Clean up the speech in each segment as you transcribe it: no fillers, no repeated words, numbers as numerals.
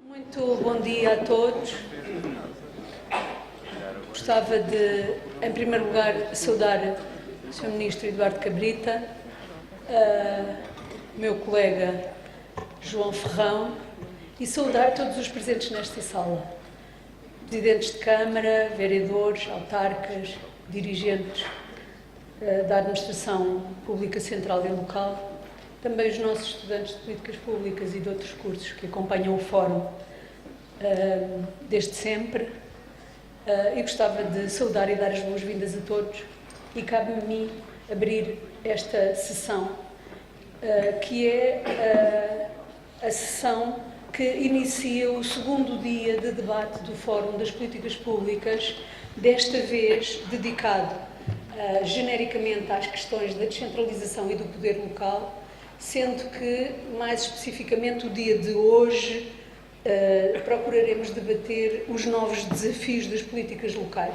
Muito bom dia a todos. Gostava de, em primeiro lugar, saudar o Sr. Ministro Eduardo Cabrita, meu colega João Ferrão e saudar todos os presentes nesta sala. Presidentes de Câmara, vereadores, autarcas, dirigentes da Administração Pública Central e Local, também os nossos estudantes de Políticas Públicas e de outros cursos que acompanham o Fórum desde sempre. E gostava de saudar e dar as boas-vindas a todos e cabe-me a mim abrir esta sessão, que é a sessão que inicia o segundo dia de debate do Fórum das Políticas Públicas, desta vez dedicado genericamente às questões da descentralização e do poder local, sendo que, mais especificamente, o dia de hoje procuraremos debater os novos desafios das políticas locais.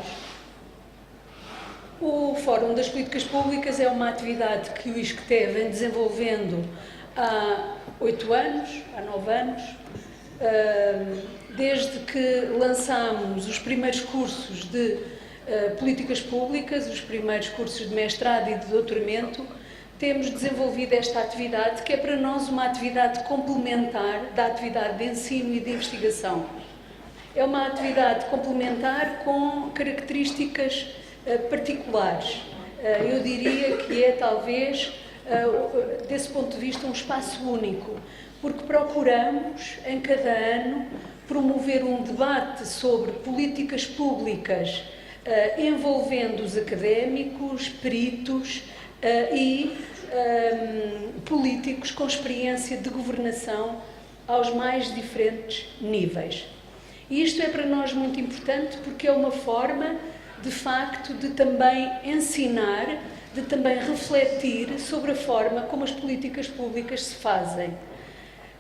O Fórum das Políticas Públicas é uma atividade que o ISCTE vem desenvolvendo há 8 anos, há 9 anos, desde que lançámos os primeiros cursos de políticas públicas, os primeiros cursos de mestrado e de doutoramento. Temos desenvolvido esta atividade, que é para nós uma atividade complementar da atividade de ensino e de investigação. É uma atividade complementar com características particulares. Eu diria que é, talvez, desse ponto de vista, um espaço único, porque procuramos, em cada ano, promover um debate sobre políticas públicas envolvendo os académicos, peritos e políticos com experiência de governação aos mais diferentes níveis. E isto é para nós muito importante porque é uma forma, de facto, de também ensinar, de também refletir sobre a forma como as políticas públicas se fazem.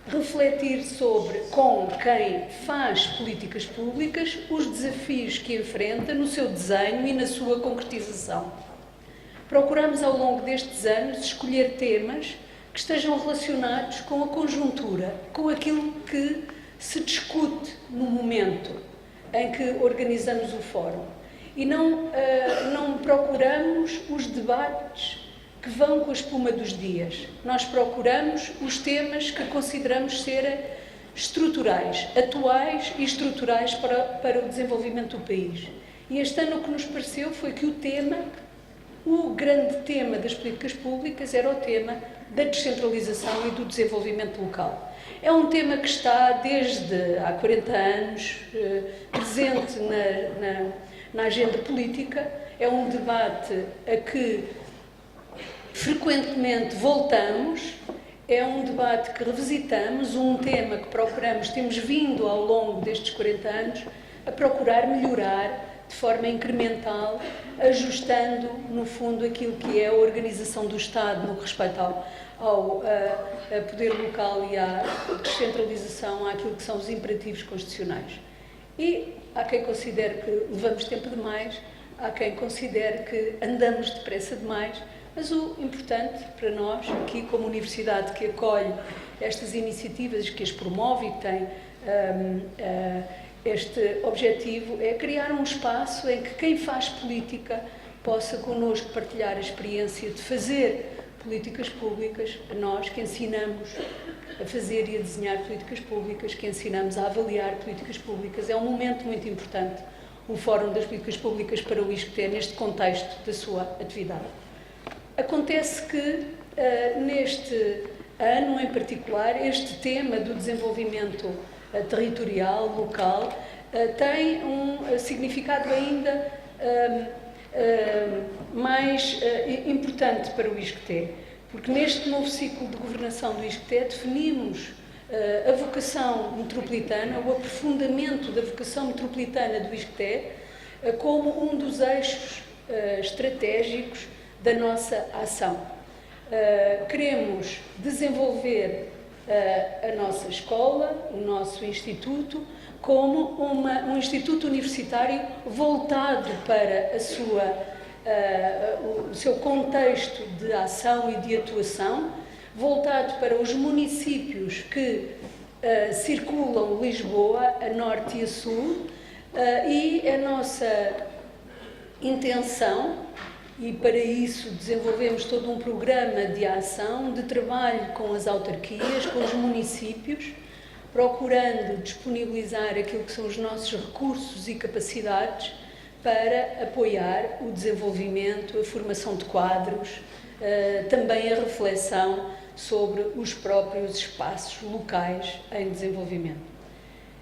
Refletir sobre, com quem faz políticas públicas, os desafios que enfrenta no seu desenho e na sua concretização. Procuramos, ao longo destes anos, escolher temas que estejam relacionados com a conjuntura, com aquilo que se discute no momento em que organizamos o fórum. E não procuramos os debates que vão com a espuma dos dias. Nós procuramos os temas que consideramos serem estruturais, atuais e estruturais para o desenvolvimento do país. E este ano o que nos pareceu foi que o grande tema das políticas públicas era o tema da descentralização e do desenvolvimento local. É um tema que está desde há 40 anos presente na agenda política, é um debate a que frequentemente voltamos, é um debate que revisitamos, um tema que temos vindo ao longo destes 40 anos a procurar melhorar de forma incremental, ajustando, no fundo, aquilo que é a organização do Estado no que respeita ao poder local e à descentralização, àquilo que são os imperativos constitucionais. E há quem considere que levamos tempo demais, há quem considere que andamos depressa demais, mas o importante para nós, aqui como universidade que acolhe estas iniciativas, que as promove e que tem este objetivo, é criar um espaço em que quem faz política possa connosco partilhar a experiência de fazer políticas públicas, a nós que ensinamos a fazer e a desenhar políticas públicas, que ensinamos a avaliar políticas públicas. É um momento muito importante, o Fórum das Políticas Públicas para o ISCTE, neste contexto da sua atividade. Acontece que, neste ano em particular, este tema do desenvolvimento territorial, local, tem um significado ainda mais importante para o ISCTE, porque neste novo ciclo de governação do ISCTE definimos a vocação metropolitana, o aprofundamento da vocação metropolitana do ISCTE como um dos eixos estratégicos da nossa ação. Queremos desenvolver a nossa escola, o nosso instituto, como um instituto universitário voltado para o seu contexto de ação e de atuação, voltado para os municípios que circulam Lisboa a norte e a sul, e a nossa intenção, e para isso desenvolvemos todo um programa de ação, de trabalho com as autarquias, com os municípios, procurando disponibilizar aquilo que são os nossos recursos e capacidades para apoiar o desenvolvimento, a formação de quadros, também a reflexão sobre os próprios espaços locais em desenvolvimento.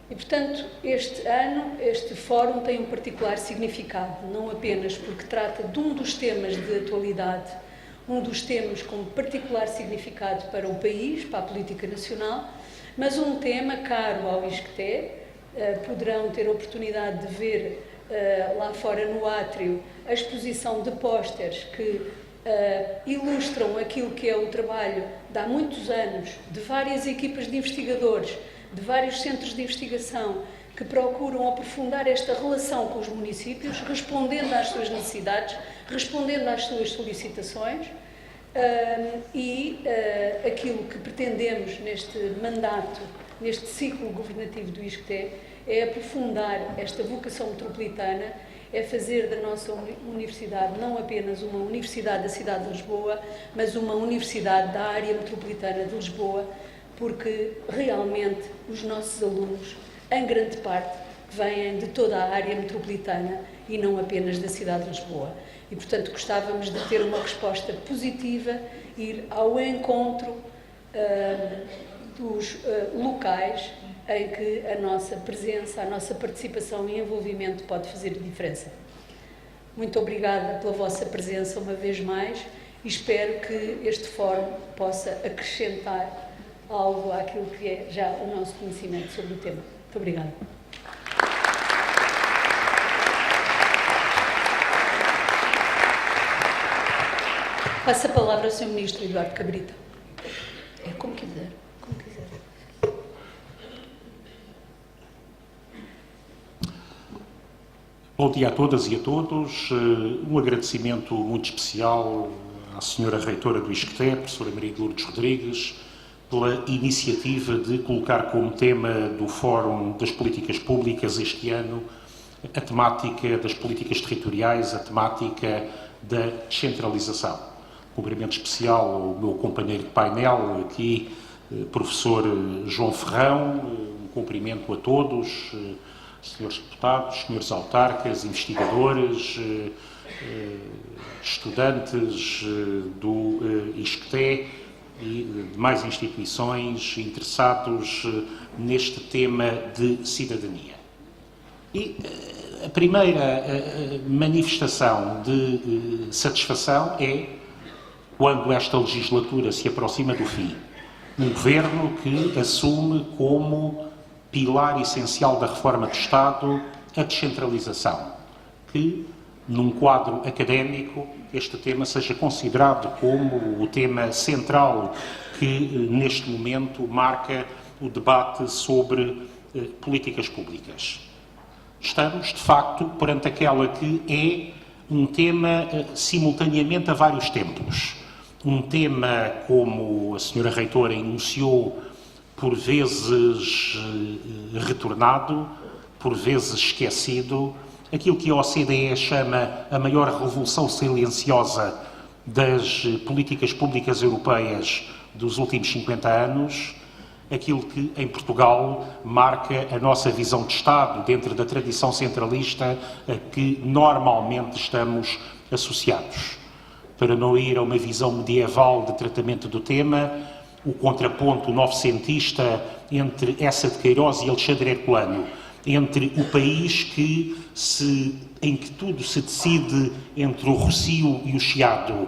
E, portanto, este ano, este fórum tem um particular significado, não apenas porque trata de um dos temas de atualidade, um dos temas com particular significado para o país, para a política nacional, mas um tema caro ao ISCTE. Poderão ter a oportunidade de ver lá fora no átrio a exposição de pósteres que ilustram aquilo que é o trabalho de há muitos anos de várias equipas de investigadores, de vários centros de investigação que procuram aprofundar esta relação com os municípios, respondendo às suas necessidades, respondendo às suas solicitações, e aquilo que pretendemos neste mandato, neste ciclo governativo do ISCTE, é aprofundar esta vocação metropolitana, é fazer da nossa universidade não apenas uma universidade da cidade de Lisboa, mas uma universidade da área metropolitana de Lisboa, porque realmente os nossos alunos, em grande parte, vêm de toda a área metropolitana e não apenas da cidade de Lisboa. E, portanto, gostávamos de ter uma resposta positiva, ir ao encontro dos locais em que a nossa presença, a nossa participação e envolvimento pode fazer a diferença. Muito obrigada pela vossa presença uma vez mais e espero que este fórum possa acrescentar algo àquilo que é já o nosso conhecimento sobre o tema. Muito obrigada. Passo a palavra ao Sr. Ministro Eduardo Cabrita. É como quiser, como quiser. Bom dia a todas e a todos. Um agradecimento muito especial à Sra. Reitora do ISCTE, professora Maria de Lourdes Rodrigues, pela iniciativa de colocar como tema do Fórum das Políticas Públicas este ano a temática das políticas territoriais, a temática da descentralização. Cumprimento especial ao meu companheiro de painel aqui, professor João Ferrão, um cumprimento a todos, senhores deputados, senhores autarcas, investigadores, estudantes do ISCTE e demais instituições interessados neste tema de cidadania. E a primeira manifestação de satisfação é quando esta legislatura se aproxima do fim. Um governo que assume como pilar essencial da reforma do Estado a descentralização, que num quadro académico este tema seja considerado como o tema central que neste momento marca o debate sobre políticas públicas. Estamos, de facto, perante aquela que é um tema simultaneamente a vários tempos. Um tema, como a Sra. Reitora enunciou, por vezes retornado, por vezes esquecido, aquilo que a OCDE chama a maior revolução silenciosa das políticas públicas europeias dos últimos 50 anos, aquilo que em Portugal marca a nossa visão de Estado dentro da tradição centralista a que normalmente estamos associados. Para não ir a uma visão medieval de tratamento do tema, o contraponto novecentista entre Eça de Queiroz e Alexandre Herculano, entre o país em que tudo se decide entre o Rossio e o Chiado,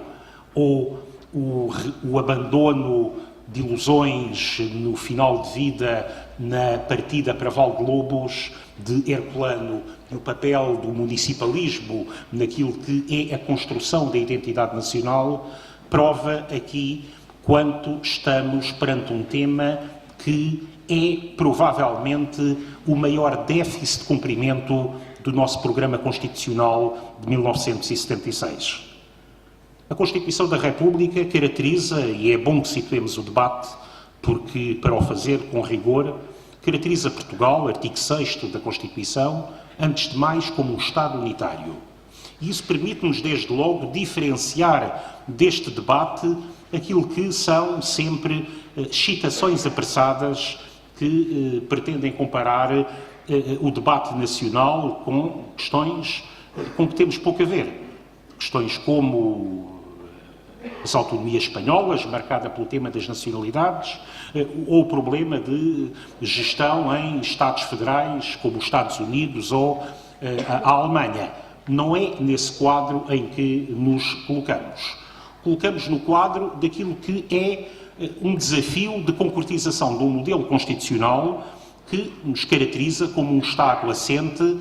ou o abandono de ilusões no final de vida na partida para Val de Lobos de Herculano e o papel do municipalismo naquilo que é a construção da identidade nacional, prova aqui quanto estamos perante um tema que é provavelmente o maior déficit de cumprimento do nosso programa constitucional de 1976. A Constituição da República caracteriza, e é bom que situemos o debate, porque, para o fazer com rigor, caracteriza Portugal, artigo 6º da Constituição, antes de mais como um Estado unitário. E isso permite-nos, desde logo, diferenciar deste debate aquilo que são sempre excitações apressadas que pretendem comparar o debate nacional com questões com que temos pouco a ver. Questões como as autonomias espanholas, marcada pelo tema das nacionalidades, ou o problema de gestão em Estados federais, como os Estados Unidos ou a Alemanha. Não é nesse quadro em que nos colocamos. Colocamos no quadro daquilo que é um desafio de concretização de um modelo constitucional que nos caracteriza como um Estado assente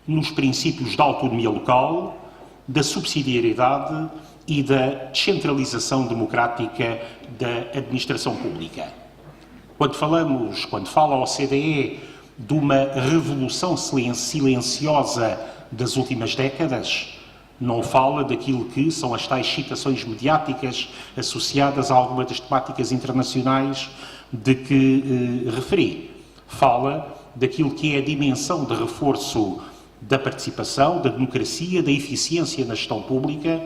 nos princípios da autonomia local, da subsidiariedade e da descentralização democrática da administração pública. Quando fala a OCDE de uma revolução silenciosa das últimas décadas, não fala daquilo que são as tais citações mediáticas associadas a alguma das temáticas internacionais de que referi. Fala daquilo que é a dimensão de reforço da participação, da democracia, da eficiência na gestão pública,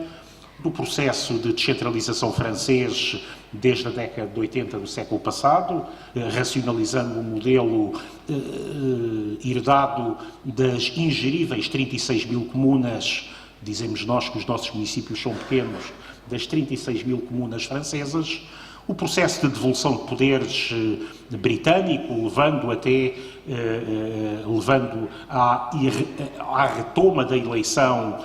do processo de descentralização francês desde a década de 80 do século passado, racionalizando o modelo herdado das ingeríveis 36 mil comunas, dizemos nós que os nossos municípios são pequenos, das 36 mil comunas francesas, o processo de devolução de poderes britânico, levando à retoma da eleição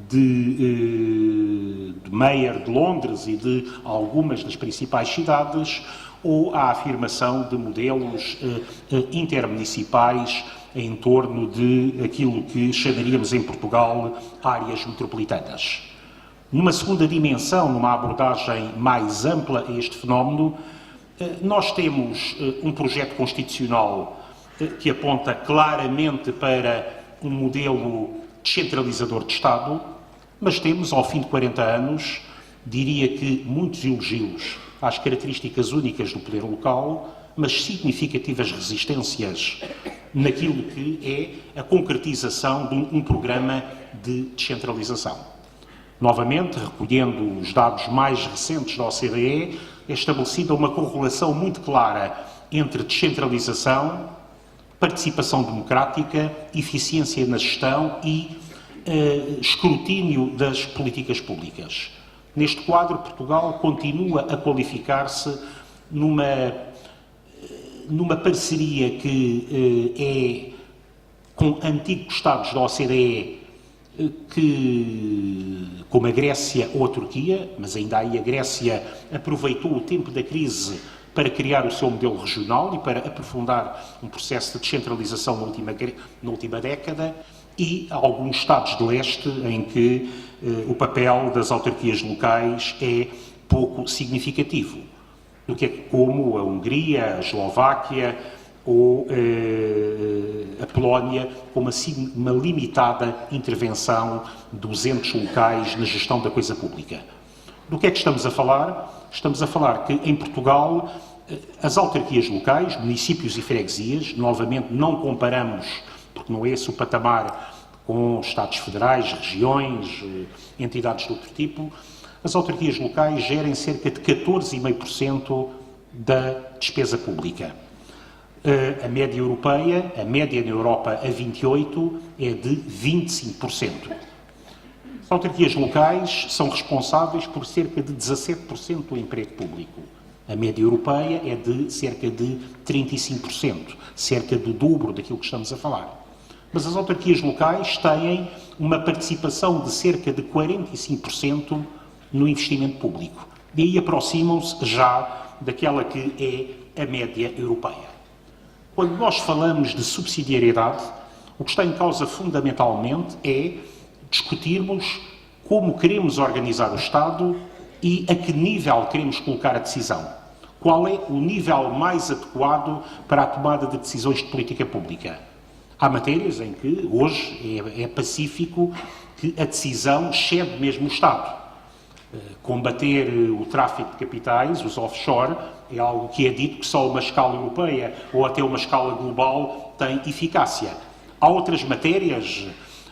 de Mayor de Londres e de algumas das principais cidades, ou à afirmação de modelos intermunicipais em torno de aquilo que chamaríamos em Portugal áreas metropolitanas. Numa segunda dimensão, numa abordagem mais ampla a este fenómeno, nós temos um projeto constitucional que aponta claramente para um modelo descentralizador de Estado, mas temos, ao fim de 40 anos, diria que muitos elogios às características únicas do poder local, mas significativas resistências naquilo que é a concretização de um programa de descentralização. Novamente, recolhendo os dados mais recentes da OCDE, é estabelecida uma correlação muito clara entre descentralização, participação democrática, eficiência na gestão e escrutínio das políticas públicas. Neste quadro, Portugal continua a qualificar-se numa parceria que é com antigos Estados da OCDE, como a Grécia ou a Turquia, mas ainda aí a Grécia aproveitou o tempo da crise para criar o seu modelo regional e para aprofundar um processo de descentralização na última década, e alguns Estados de leste em que o papel das autarquias locais é pouco significativo, do que é como a Hungria, a Eslováquia ou a Polónia, com uma limitada intervenção dos entes locais na gestão da coisa pública. Do que é que estamos a falar? Estamos a falar que, em Portugal, as autarquias locais, municípios e freguesias, novamente não comparamos, porque não é esse o patamar, com Estados federais, regiões, entidades de outro tipo, as autarquias locais gerem cerca de 14,5% da despesa pública. A média europeia, a média na Europa a 28%, é de 25%. As autarquias locais são responsáveis por cerca de 17% do emprego público. A média europeia é de cerca de 35%, cerca do dobro daquilo que estamos a falar. Mas as autarquias locais têm uma participação de cerca de 45% no investimento público. E aí aproximam-se já daquela que é a média europeia. Quando nós falamos de subsidiariedade, o que está em causa fundamentalmente é discutirmos como queremos organizar o Estado e a que nível queremos colocar a decisão. Qual é o nível mais adequado para a tomada de decisões de política pública? Há matérias em que hoje é pacífico que a decisão excede mesmo o Estado. Combater o tráfico de capitais, os offshore, é algo que é dito que só uma escala europeia ou até uma escala global tem eficácia. Há outras matérias,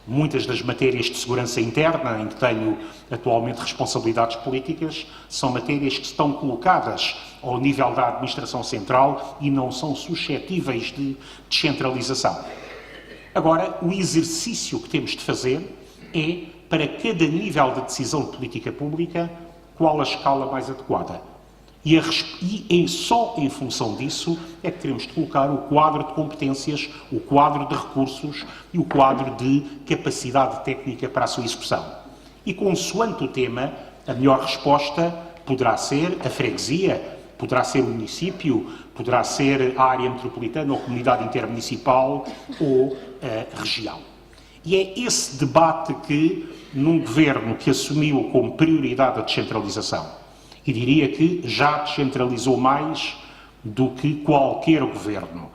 muitas das matérias de segurança interna, em que tenho atualmente responsabilidades políticas, são matérias que estão colocadas ao nível da administração central e não são suscetíveis de descentralização. Agora, o exercício que temos de fazer é, para cada nível de decisão de política pública, qual a escala mais adequada. Só em função disso é que teremos de colocar o quadro de competências, o quadro de recursos e o quadro de capacidade técnica para a sua execução. E, consoante o tema, a melhor resposta poderá ser a freguesia, poderá ser o município, poderá ser a área metropolitana ou comunidade intermunicipal ou a região. E é esse debate que, num governo que assumiu como prioridade a descentralização, e diria que já descentralizou mais do que qualquer governo,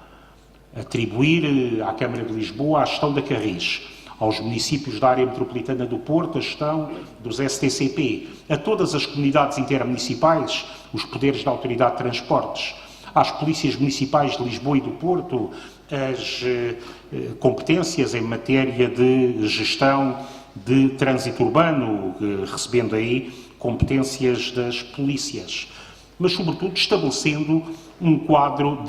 atribuir à Câmara de Lisboa a gestão da Carris, aos municípios da área metropolitana do Porto a gestão dos STCP, a todas as comunidades intermunicipais os poderes da Autoridade de Transportes, às polícias municipais de Lisboa e do Porto as competências em matéria de gestão de trânsito urbano, recebendo aí competências das polícias, mas sobretudo estabelecendo um quadro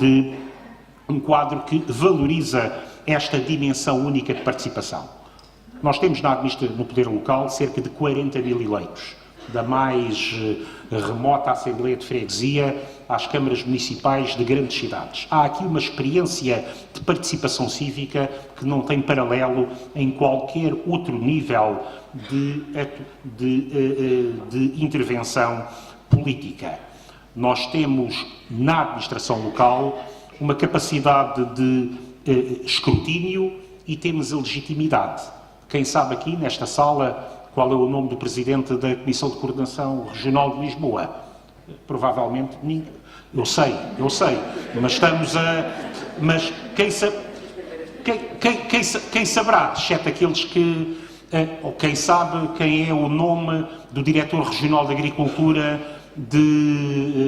que valoriza esta dimensão única de participação. Nós temos no poder local cerca de 40 mil eleitos, da mais remota Assembleia de Freguesia às câmaras municipais de grandes cidades. Há aqui uma experiência de participação cívica que não tem paralelo em qualquer outro nível de intervenção política. Nós temos, na administração local, uma capacidade de escrutínio e temos a legitimidade. Quem sabe aqui, nesta sala, qual é o nome do Presidente da Comissão de Coordenação Regional de Lisboa? Provavelmente ninguém. Eu sei, mas estamos a... Mas quem saberá, exceto aqueles que... Ou quem sabe quem é o nome do Diretor Regional de Agricultura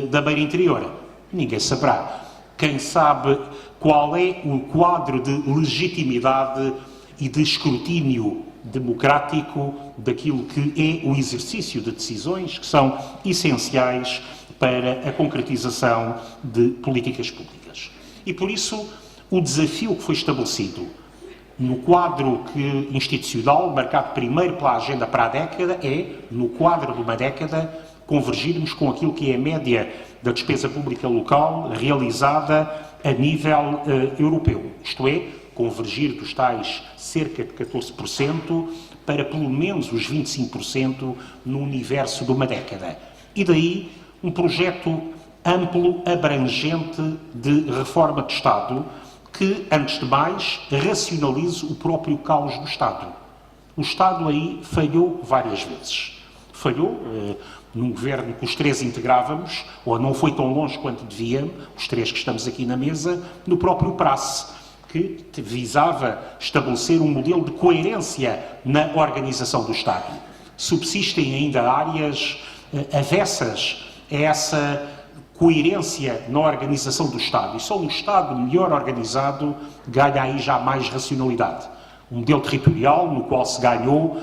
da Beira Interior? Ninguém saberá. Quem sabe qual é o quadro de legitimidade e de escrutínio democrático daquilo que é o exercício de decisões que são essenciais para a concretização de políticas públicas. E por isso o desafio que foi estabelecido no quadro institucional, marcado primeiro pela agenda para a década, é, no quadro de uma década, convergirmos com aquilo que é a média da despesa pública local realizada a nível europeu. Isto é, convergir dos tais cerca de 14% para pelo menos os 25% no universo de uma década. E daí um projeto amplo, abrangente de reforma de Estado que, antes de mais, racionalize o próprio caos do Estado. O Estado aí falhou várias vezes. Falhou num governo que os três integrávamos, ou não foi tão longe quanto devíamos, os três que estamos aqui na mesa, no próprio prazo, que visava estabelecer um modelo de coerência na organização do Estado. Subsistem ainda áreas avessas a essa coerência na organização do Estado. E só um Estado melhor organizado ganha aí já mais racionalidade. Um modelo territorial no qual se ganhou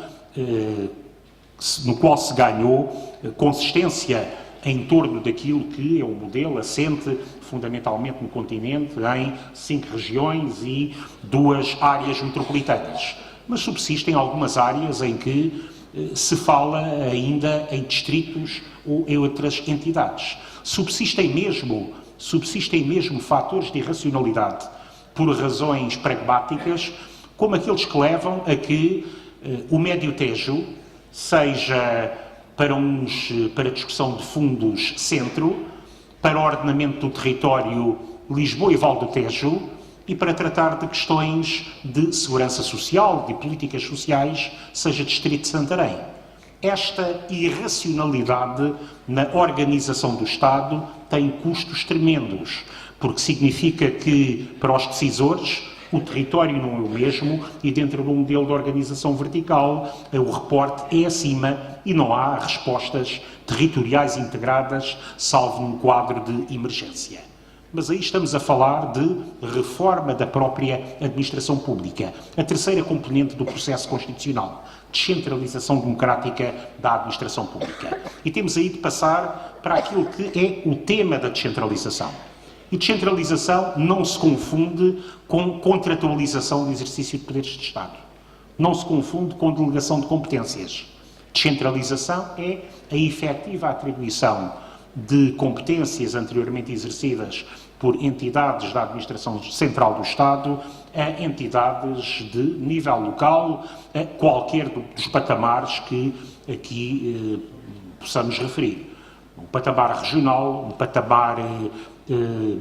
consistência em torno daquilo que é um modelo assente fundamentalmente no continente, em 5 regiões e 2 áreas metropolitanas. Mas subsistem algumas áreas em que se fala ainda em distritos ou em outras entidades. Subsistem mesmo fatores de irracionalidade por razões pragmáticas, como aqueles que levam a que o Médio Tejo seja para discussão de fundos centro, para ordenamento do território Lisboa e Val do Tejo e para tratar de questões de segurança social, de políticas sociais, seja Distrito de Santarém. Esta irracionalidade na organização do Estado tem custos tremendos, porque significa que, para os decisores, O território não é o mesmo e dentro de um modelo de organização vertical o reporte é acima e não há respostas territoriais integradas, salvo num quadro de emergência. Mas aí estamos a falar de reforma da própria administração pública, a terceira componente do processo constitucional, descentralização democrática da administração pública. E temos aí de passar para aquilo que é o tema da descentralização. E descentralização não se confunde com contratualização do exercício de poderes de Estado. Não se confunde com delegação de competências. Descentralização é a efetiva atribuição de competências anteriormente exercidas por entidades da administração central do Estado a entidades de nível local, a qualquer dos patamares que aqui possamos referir. Um patamar regional, um patamar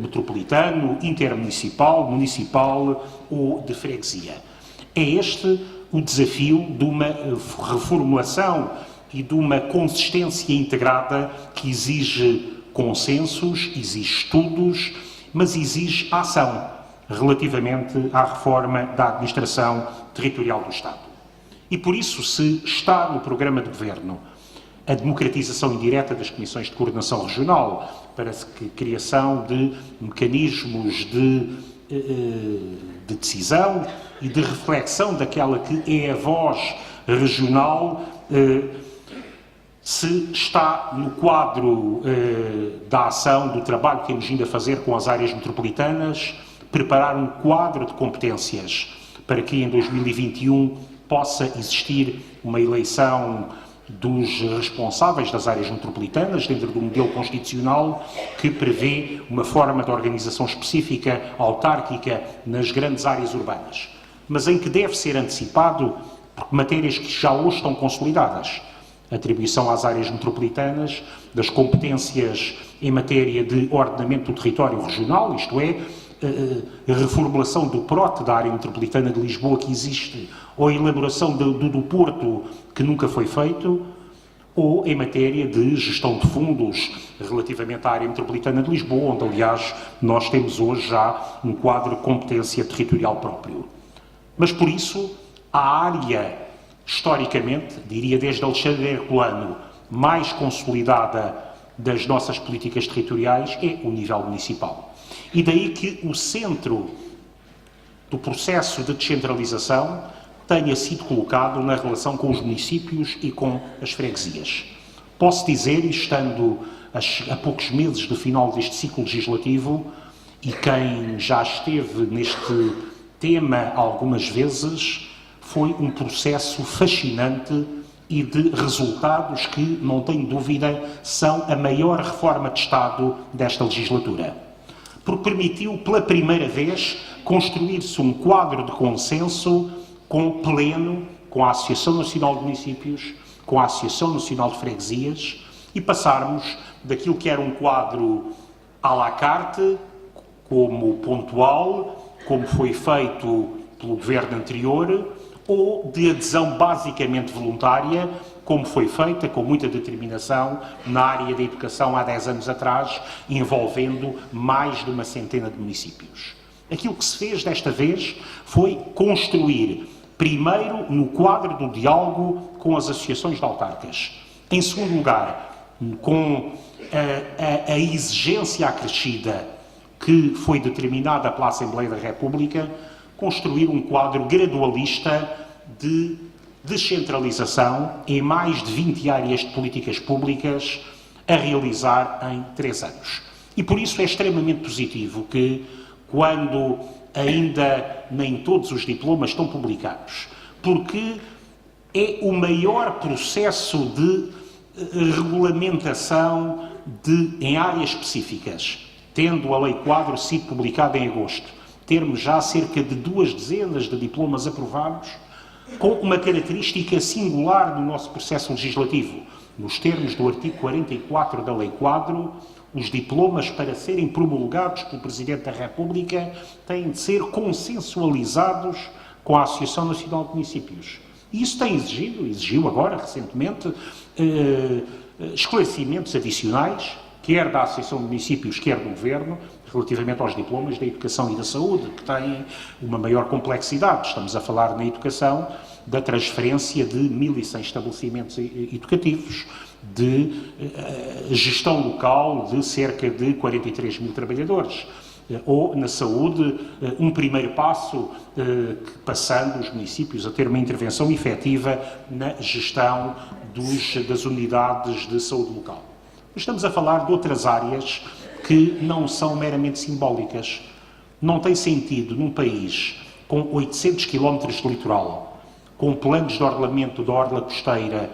metropolitano, intermunicipal, municipal ou de freguesia. É este o desafio de uma reformulação e de uma consistência integrada que exige consensos, exige estudos, mas exige ação relativamente à reforma da administração territorial do Estado. E por isso, se está no programa de governo a democratização indireta das comissões de coordenação regional para a criação de mecanismos de decisão e de reflexão daquela que é a voz regional, se está no quadro da ação, do trabalho que temos vindo a fazer com as áreas metropolitanas, preparar um quadro de competências para que em 2021 possa existir uma eleição dos responsáveis das áreas metropolitanas dentro de um modelo constitucional que prevê uma forma de organização específica, autárquica, nas grandes áreas urbanas, mas em que deve ser antecipado matérias que já hoje estão consolidadas. Atribuição às áreas metropolitanas das competências em matéria de ordenamento do território regional, isto é, a reformulação do PROT da área metropolitana de Lisboa que existe, ou a elaboração do Porto que nunca foi feito, ou em matéria de gestão de fundos relativamente à área metropolitana de Lisboa, onde, aliás, nós temos hoje já um quadro de competência territorial próprio. Mas, por isso, a área, historicamente, diria desde Alexandre Herculano, mais consolidada das nossas políticas territoriais é o nível municipal. E daí que o centro do processo de descentralização tenha sido colocado na relação com os municípios e com as freguesias. Posso dizer, estando a poucos meses do final deste ciclo legislativo, e quem já esteve neste tema algumas vezes, foi um processo fascinante e de resultados que, não tenho dúvida, são a maior reforma de Estado desta legislatura. Porque permitiu, pela primeira vez, construir-se um quadro de consenso pleno com a Associação Nacional de Municípios, com a Associação Nacional de Freguesias e passarmos daquilo que era um quadro à la carte, como pontual, como foi feito pelo governo anterior, ou de adesão basicamente voluntária, como foi feita com muita determinação na área da educação há 10 anos atrás, envolvendo mais de uma centena de municípios. Aquilo que se fez desta vez foi construir, primeiro, no quadro do diálogo com as associações de autarcas. Em segundo lugar, com a exigência acrescida que foi determinada pela Assembleia da República, construir um quadro gradualista de descentralização em mais de 20 áreas de políticas públicas a realizar em 3 anos. E por isso é extremamente positivo que, quando ainda nem todos os diplomas estão publicados, porque é o maior processo de regulamentação em áreas específicas, tendo a Lei Quadro sido publicada em agosto, termos já cerca de 2 dezenas de diplomas aprovados, com uma característica singular no nosso processo legislativo. Nos termos do artigo 44 da Lei Quadro, os diplomas, para serem promulgados pelo Presidente da República, têm de ser consensualizados com a Associação Nacional de Municípios. E isso tem exigiu agora, recentemente, esclarecimentos adicionais, quer da Associação de Municípios, quer do Governo, relativamente aos diplomas da educação e da saúde, que têm uma maior complexidade. Estamos a falar na educação da transferência de 1.100 estabelecimentos educativos, de gestão local de cerca de 43 mil trabalhadores. Ou, na saúde, um primeiro passo, passando os municípios a ter uma intervenção efetiva na gestão das unidades de saúde local. Estamos a falar de outras áreas que não são meramente simbólicas. Não tem sentido num país com 800 km de litoral, com planos de ordenamento da orla costeira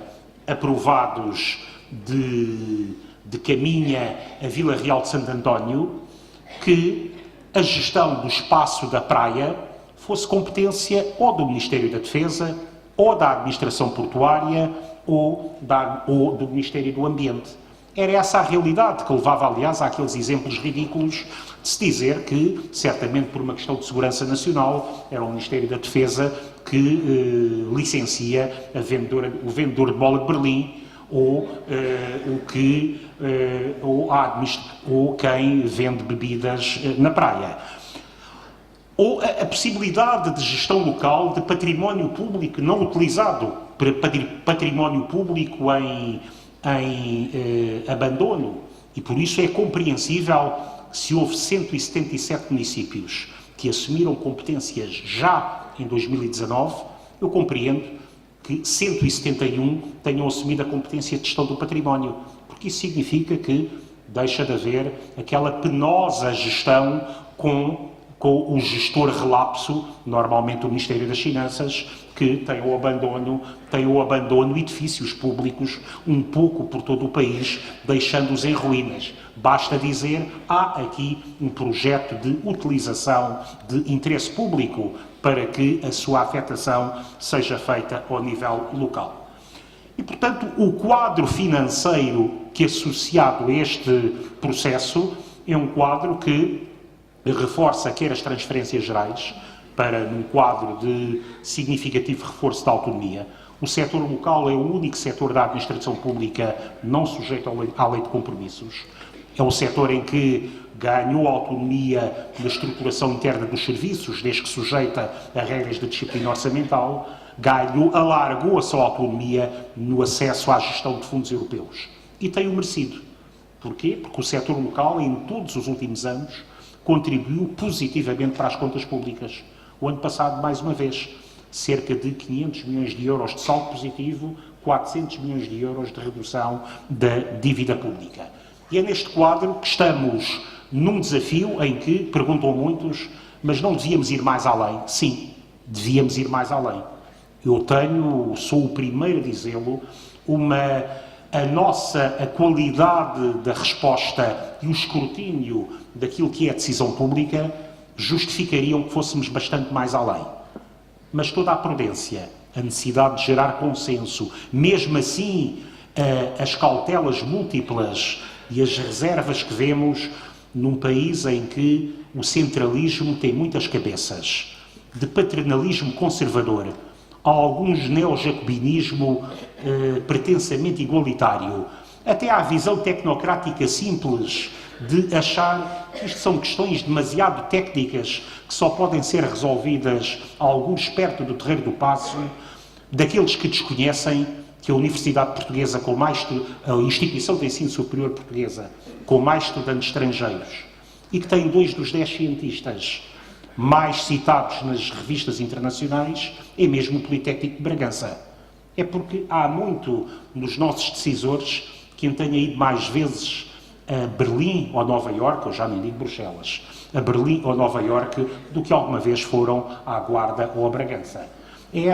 aprovados de Caminha a Vila Real de Santo António, que a gestão do espaço da praia fosse competência ou do Ministério da Defesa, ou da Administração Portuária, ou do Ministério do Ambiente. Era essa a realidade que levava, aliás, àqueles exemplos ridículos de se dizer que, certamente por uma questão de segurança nacional, era o Ministério da Defesa que licencia o vendedor de bola de Berlim, ou quem vende bebidas na praia. Ou a possibilidade de gestão local de património público não utilizado, património público em abandono. E por isso é compreensível se houve 177 municípios que assumiram competências já em 2019, eu compreendo que 171 tenham assumido a competência de gestão do património, porque isso significa que deixa de haver aquela penosa gestão com o gestor relapso, normalmente o Ministério das Finanças, que tem o abandono de edifícios públicos um pouco por todo o país, deixando-os em ruínas. Basta dizer, há aqui um projeto de utilização de interesse público para que a sua afetação seja feita ao nível local. E, portanto, o quadro financeiro que é associado a este processo é um quadro que reforça quer as transferências gerais, para num quadro de significativo reforço da autonomia. O setor local é o único setor da administração pública não sujeito à lei de compromissos. É o setor em que ganhou autonomia na estruturação interna dos serviços, desde que sujeita a regras de disciplina orçamental, alargou a sua autonomia no acesso à gestão de fundos europeus. E tem-o merecido. Porquê? Porque o setor local, em todos os últimos anos, contribuiu positivamente para as contas públicas. O ano passado, mais uma vez, cerca de 500 milhões de euros de saldo positivo, 400 milhões de euros de redução da dívida pública. E é neste quadro que estamos num desafio em que, perguntam muitos, mas não devíamos ir mais além? Sim, devíamos ir mais além. Sou o primeiro a dizê-lo, a qualidade da resposta e o escrutínio daquilo que é a decisão pública justificariam que fôssemos bastante mais além. Mas toda a prudência, a necessidade de gerar consenso, mesmo assim as cautelas múltiplas e as reservas que vemos num país em que o centralismo tem muitas cabeças, de paternalismo conservador, a alguns neojacobinismo pretensamente igualitário, até à visão tecnocrática simples de achar que isto são questões demasiado técnicas que só podem ser resolvidas a alguns perto do Terreiro do Paço, daqueles que desconhecem que a Universidade Portuguesa, a Instituição de Ensino Superior Portuguesa, com mais estudantes estrangeiros, e que tem 2 dos 10 cientistas mais citados nas revistas internacionais, é mesmo o Politécnico de Bragança. É porque há muito nos nossos decisores quem tenha ido mais vezes a Berlim ou Nova Iorque, eu já nem digo Bruxelas, a Berlim ou Nova Iorque, do que alguma vez foram à Guarda ou a Bragança. É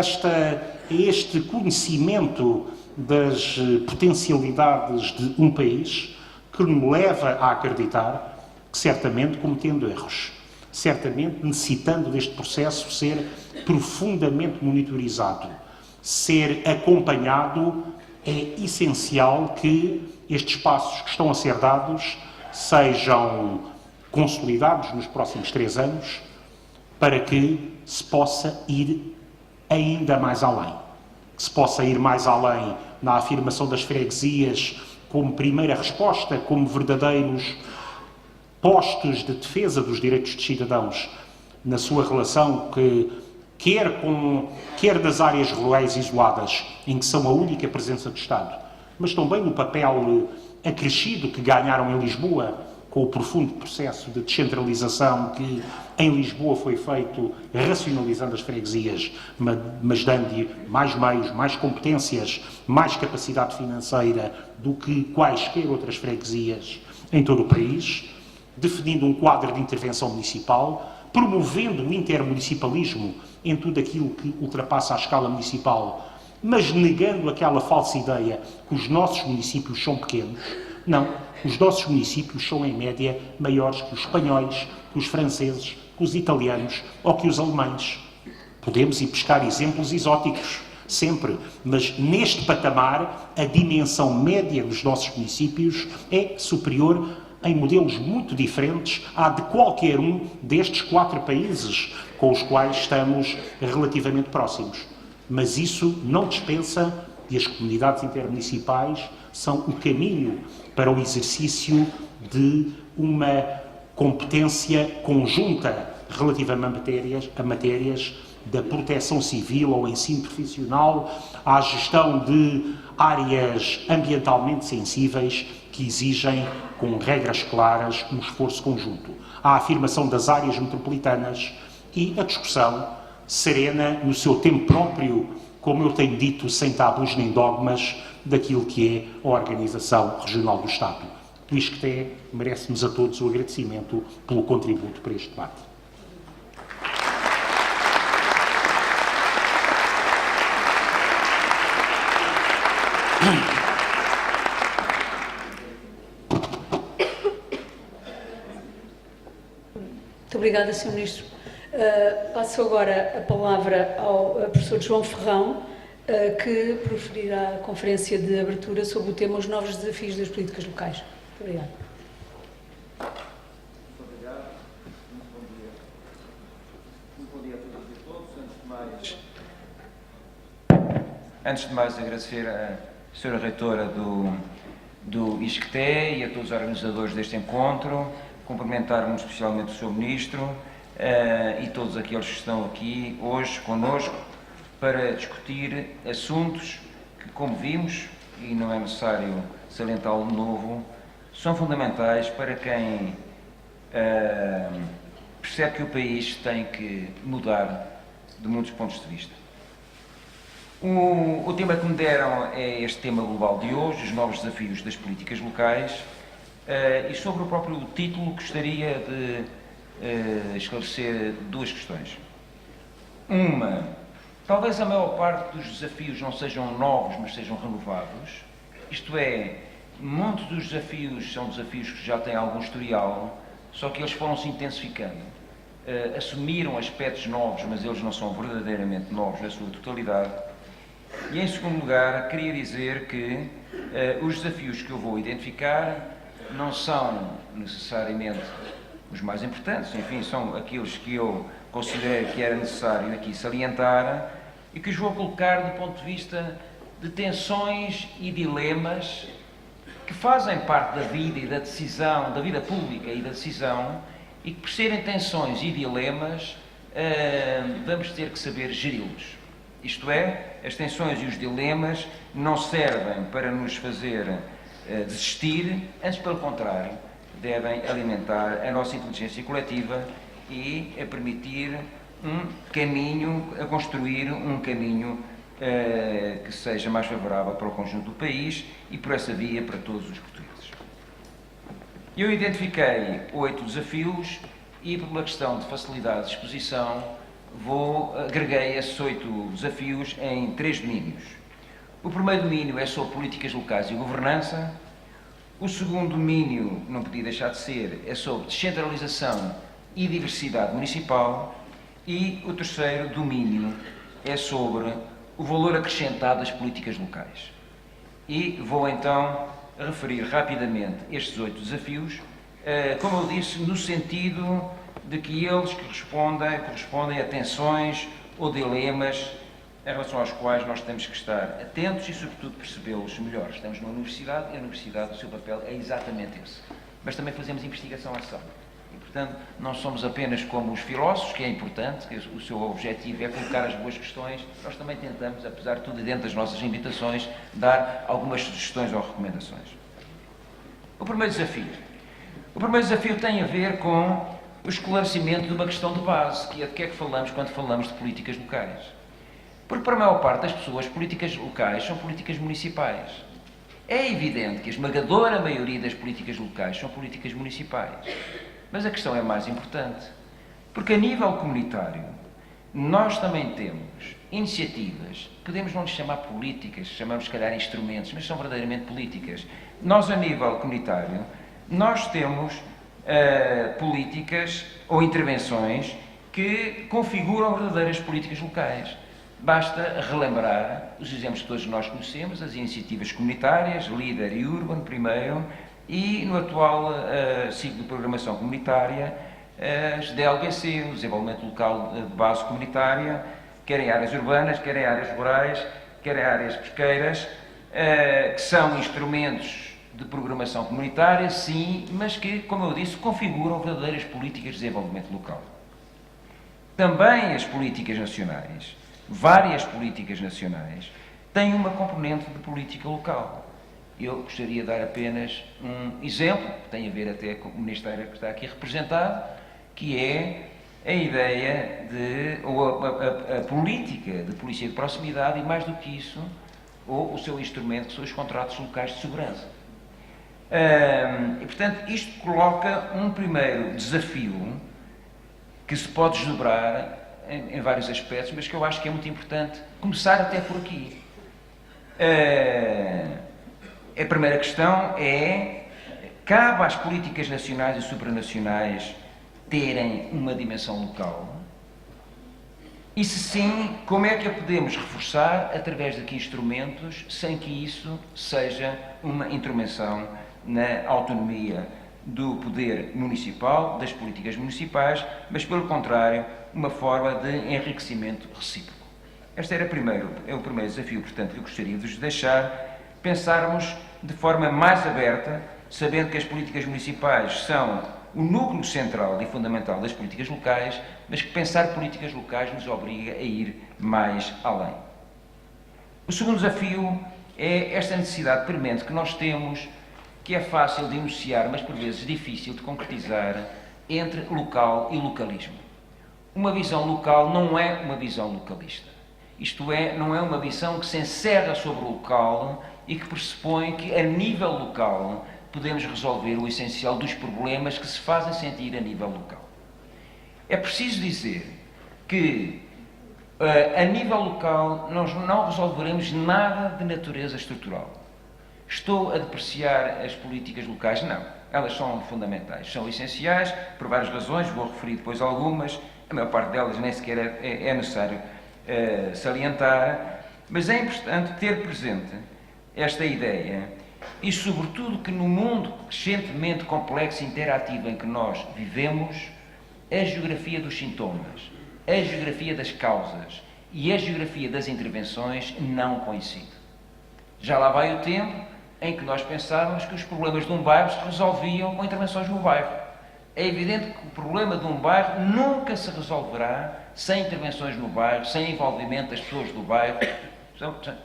este conhecimento das potencialidades de um país que me leva a acreditar que, certamente, cometendo erros, certamente necessitando deste processo ser profundamente monitorizado, ser acompanhado, é essencial que estes passos que estão a ser dados sejam consolidados nos próximos 3 anos para que se possa ir ainda mais além. Que se possa ir mais além na afirmação das freguesias como primeira resposta, como verdadeiros postos de defesa dos direitos dos cidadãos na sua relação quer das áreas rurais isoladas, em que são a única presença do Estado, mas também no papel acrescido que ganharam em Lisboa, com o profundo processo de descentralização que em Lisboa foi feito, racionalizando as freguesias, mas dando-lhe mais meios, mais competências, mais capacidade financeira do que quaisquer outras freguesias em todo o país, definindo um quadro de intervenção municipal, promovendo o intermunicipalismo em tudo aquilo que ultrapassa a escala municipal, mas negando aquela falsa ideia que os nossos municípios são pequenos. Não, os nossos municípios são, em média, maiores que os espanhóis, que os franceses, que os italianos ou que os alemães. Podemos ir buscar exemplos exóticos, sempre, mas neste patamar a dimensão média dos nossos municípios é superior em modelos muito diferentes à de qualquer um destes 4 países com os quais estamos relativamente próximos. Mas isso não dispensa, e as comunidades intermunicipais são o caminho para o exercício de uma competência conjunta relativamente a matérias da proteção civil ao ensino profissional, à gestão de áreas ambientalmente sensíveis que exigem, com regras claras, um esforço conjunto, à afirmação das áreas metropolitanas e a discussão serena, no seu tempo próprio, como eu tenho dito, sem tabus nem dogmas, daquilo que é a organização regional do Estado. O ISCTE merece-nos a todos o agradecimento pelo contributo para este debate. Muito obrigada, Sr. Ministro. Passo agora a palavra ao professor João Ferrão, que proferirá a conferência de abertura sobre o tema Os Novos Desafios das Políticas Locais. Muito obrigada. Muito obrigado. Muito bom dia a todas e a todos. Antes de mais agradecer à Sra. Reitora do ISCTE e a todos os organizadores deste encontro, cumprimentar muito especialmente o Sr. Ministro e todos aqueles que estão aqui hoje conosco para discutir assuntos que, como vimos, e não é necessário salientá-lo de novo, são fundamentais para quem percebe que o país tem que mudar de muitos pontos de vista. O tema que me deram é este tema global de hoje, os novos desafios das políticas locais, e sobre o próprio título gostaria de esclarecer 2 questões. Uma, talvez a maior parte dos desafios não sejam novos, mas sejam renovados, isto é, muitos dos desafios são desafios que já têm algum historial, só que eles foram se intensificando. Assumiram aspectos novos, mas eles não são verdadeiramente novos na sua totalidade. E, em segundo lugar, queria dizer que os desafios que eu vou identificar não são necessariamente os mais importantes, enfim, são aqueles que eu considerei que era necessário aqui salientar e que os vou colocar do ponto de vista de tensões e dilemas que fazem parte da vida e da decisão, da vida pública e da decisão, e que, por serem tensões e dilemas, vamos ter que saber geri-los. Isto é, as tensões e os dilemas não servem para nos fazer desistir, antes pelo contrário, devem alimentar a nossa inteligência coletiva e a permitir um caminho, a construir um caminho que seja mais favorável para o conjunto do país e por essa via para todos os portugueses. Eu identifiquei 8 desafios e, por uma questão de facilidade de exposição, agreguei esses 8 desafios em 3 domínios. O primeiro domínio é sobre políticas locais e governança. O segundo domínio, não podia deixar de ser, é sobre descentralização e diversidade municipal. E o terceiro domínio é sobre o valor acrescentado das políticas locais. E vou então referir rapidamente estes 8 desafios, como eu disse, no sentido de que eles correspondem a tensões ou dilemas em relação aos quais nós temos que estar atentos e, sobretudo, percebê-los melhor. Estamos numa universidade e a universidade, o seu papel é exatamente esse. mas também fazemos investigação-ação. E, portanto, não somos apenas como os filósofos, que é importante, que o seu objetivo é colocar as boas questões, nós também tentamos, apesar de tudo, e dentro das nossas invitações, dar algumas sugestões ou recomendações. O primeiro desafio tem a ver com o esclarecimento de uma questão de base, que é de que é que falamos quando falamos de políticas locais. Porque para a maior parte das pessoas, políticas locais são políticas municipais. É evidente que a esmagadora maioria das políticas locais são políticas municipais. Mas a questão é mais importante, porque a nível comunitário nós também temos iniciativas, podemos não lhes chamar políticas, chamamos se calhar instrumentos, mas são verdadeiramente políticas. Nós, a nível comunitário, nós temos políticas ou intervenções que configuram verdadeiras políticas locais. Basta relembrar os exemplos que todos nós conhecemos, as iniciativas comunitárias, LEADER e Urban, primeiro, e no atual ciclo de programação comunitária, as DLBC, o Desenvolvimento Local de Base Comunitária, quer em áreas urbanas, quer em áreas rurais, quer em áreas pesqueiras, que são instrumentos de programação comunitária, sim, mas que, como eu disse, configuram verdadeiras políticas de desenvolvimento local. Também as políticas nacionais, várias políticas nacionais, têm uma componente de política local. Eu gostaria de dar apenas um exemplo, que tem a ver até com o Ministério que está aqui representado, que é a ideia de, ou a política de polícia de proximidade e, mais do que isso, ou o seu instrumento, que são os contratos locais de segurança. E, portanto, isto coloca um primeiro desafio que se pode desdobrar em vários aspectos, mas que eu acho que é muito importante começar até por aqui. A primeira questão é: cabe às políticas nacionais e supranacionais terem uma dimensão local? E se sim, como é que a podemos reforçar, através de que instrumentos, sem que isso seja uma intervenção na autonomia do poder municipal, das políticas municipais, mas, pelo contrário, uma forma de enriquecimento recíproco? Este é o primeiro desafio, portanto, que eu gostaria de vos deixar pensarmos de forma mais aberta, sabendo que as políticas municipais são o núcleo central e fundamental das políticas locais, mas que pensar políticas locais nos obriga a ir mais além. O segundo desafio é esta necessidade premente que nós temos, que é fácil de enunciar, mas por vezes difícil de concretizar, entre local e localismo. Uma visão local não é uma visão localista. Isto é, não é uma visão que se encerra sobre o local e que pressupõe que, a nível local, podemos resolver o essencial dos problemas que se fazem sentir a nível local. É preciso dizer que, a nível local, nós não resolveremos nada de natureza estrutural. Estou a depreciar as políticas locais? Não. Elas são fundamentais, são essenciais, por várias razões, vou referir depois algumas, a maior parte delas nem sequer é necessário salientar, mas é importante ter presente esta ideia e, sobretudo, que no mundo crescentemente complexo e interativo em que nós vivemos, a geografia dos sintomas, a geografia das causas e a geografia das intervenções não coincidem. Já lá vai o tempo em que nós pensávamos que os problemas de um bairro se resolviam com intervenções no bairro. É evidente que o problema de um bairro nunca se resolverá sem intervenções no bairro, sem envolvimento das pessoas do bairro,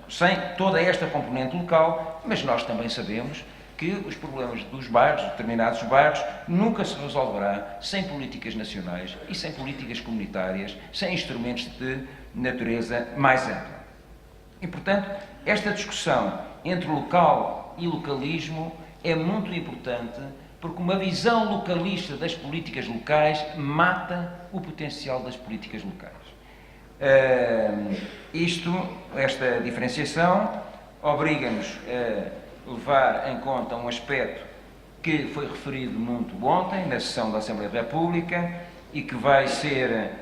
sem toda esta componente local, mas nós também sabemos que os problemas dos bairros, determinados bairros, nunca se resolverá sem políticas nacionais e sem políticas comunitárias, sem instrumentos de natureza mais ampla. E, portanto, esta discussão entre local e localismo é muito importante, porque uma visão localista das políticas locais mata o potencial das políticas locais. Esta diferenciação obriga-nos a levar em conta um aspecto que foi referido muito ontem na sessão da Assembleia da República e que vai ser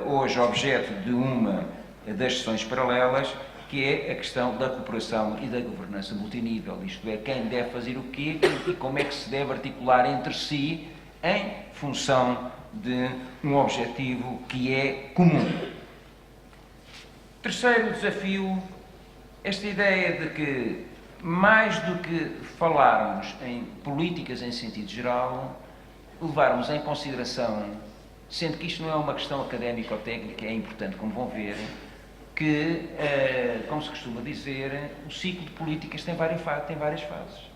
hoje objeto de uma das sessões paralelas, que é a questão da cooperação e da governança multinível, isto é, quem deve fazer o quê e como é que se deve articular entre si em função de um objetivo que é comum. Terceiro desafio, esta ideia de que mais do que falarmos em políticas em sentido geral, levarmos em consideração, sendo que isto não é uma questão académica ou técnica, é importante, como vão ver, que, como se costuma dizer, o ciclo de políticas tem várias fases.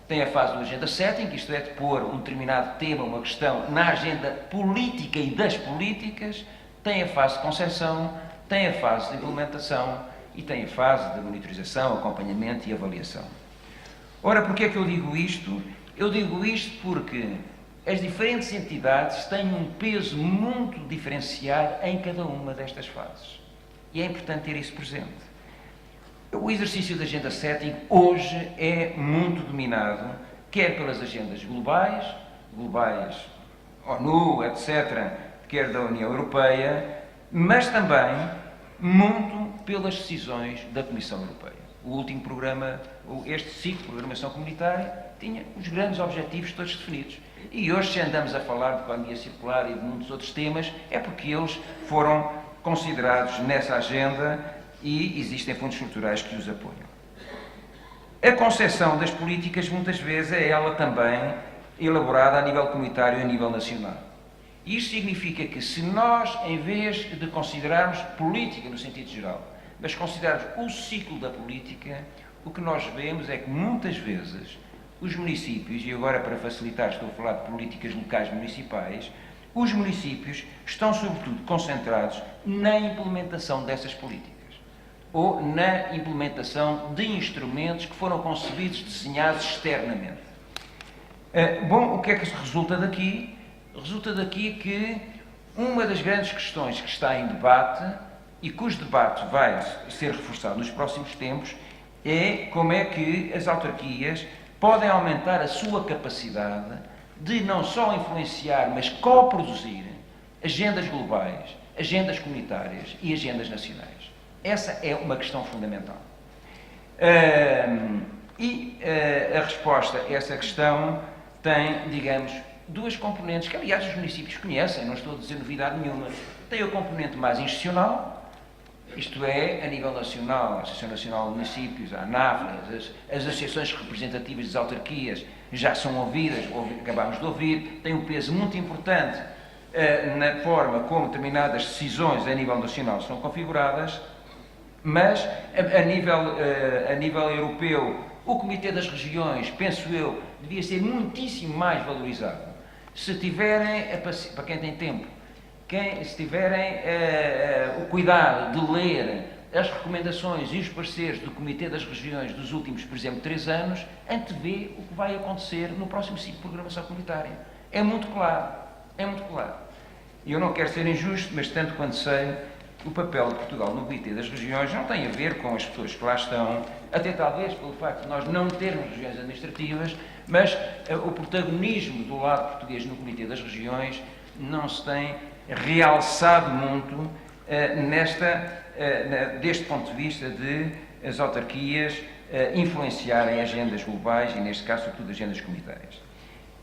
Tem a fase do agenda setting, que isto é, de pôr um determinado tema, uma questão, na agenda política e das políticas. Tem a fase de concepção, tem a fase de implementação e tem a fase de monitorização, acompanhamento e avaliação. Ora, porquê é que eu digo isto? Eu digo isto porque as diferentes entidades têm um peso muito diferenciado em cada uma destas fases. E é importante ter isso presente. O exercício da agenda setting hoje é muito dominado, quer pelas agendas globais, ONU, etc., quer da União Europeia, mas também muito pelas decisões da Comissão Europeia. O último programa, este ciclo de programação comunitária, tinha os grandes objetivos todos definidos. E hoje, se andamos a falar de economia circular e de muitos outros temas, é porque eles foram considerados nessa agenda e existem fundos estruturais que os apoiam. A concepção das políticas, muitas vezes, é ela também elaborada a nível comunitário e a nível nacional. Isto significa que se nós, em vez de considerarmos política no sentido geral, mas considerarmos o ciclo da política, o que nós vemos é que muitas vezes os municípios, e agora para facilitar estou a falar de políticas locais municipais, os municípios estão sobretudo concentrados na implementação dessas políticas ou na implementação de instrumentos que foram concebidos, desenhados externamente. Bom, o que é que resulta daqui? Resulta daqui que uma das grandes questões que está em debate e cujo debate vai ser reforçado nos próximos tempos é como é que as autarquias podem aumentar a sua capacidade de não só influenciar, mas coproduzir agendas globais, agendas comunitárias e agendas nacionais. Essa é uma questão fundamental. A resposta a essa questão tem, digamos, duas componentes que, aliás, os municípios conhecem, não estou a dizer novidade nenhuma. Tem a componente mais institucional, isto é, a nível nacional, a Associação Nacional de Municípios, a ANAF, as associações representativas das autarquias já são ouvidas, acabámos de ouvir, tem um peso muito importante na forma como determinadas decisões a nível nacional são configuradas, mas a nível europeu, o Comitê das Regiões, penso eu, devia ser muitíssimo mais valorizado. Se tiverem, para quem tem tempo, se tiverem o cuidado de ler as recomendações e os pareceres do Comitê das Regiões dos últimos, por exemplo, 3 anos, antevê o que vai acontecer no próximo ciclo de programação comunitária. É muito claro. E eu não quero ser injusto, mas tanto quanto sei, o papel de Portugal no Comitê das Regiões não tem a ver com as pessoas que lá estão, até talvez pelo facto de nós não termos regiões administrativas, mas o protagonismo do lado português no Comitê das Regiões não se tem realçado muito deste ponto de vista de as autarquias influenciarem agendas globais e, neste caso, sobretudo, agendas comunitárias.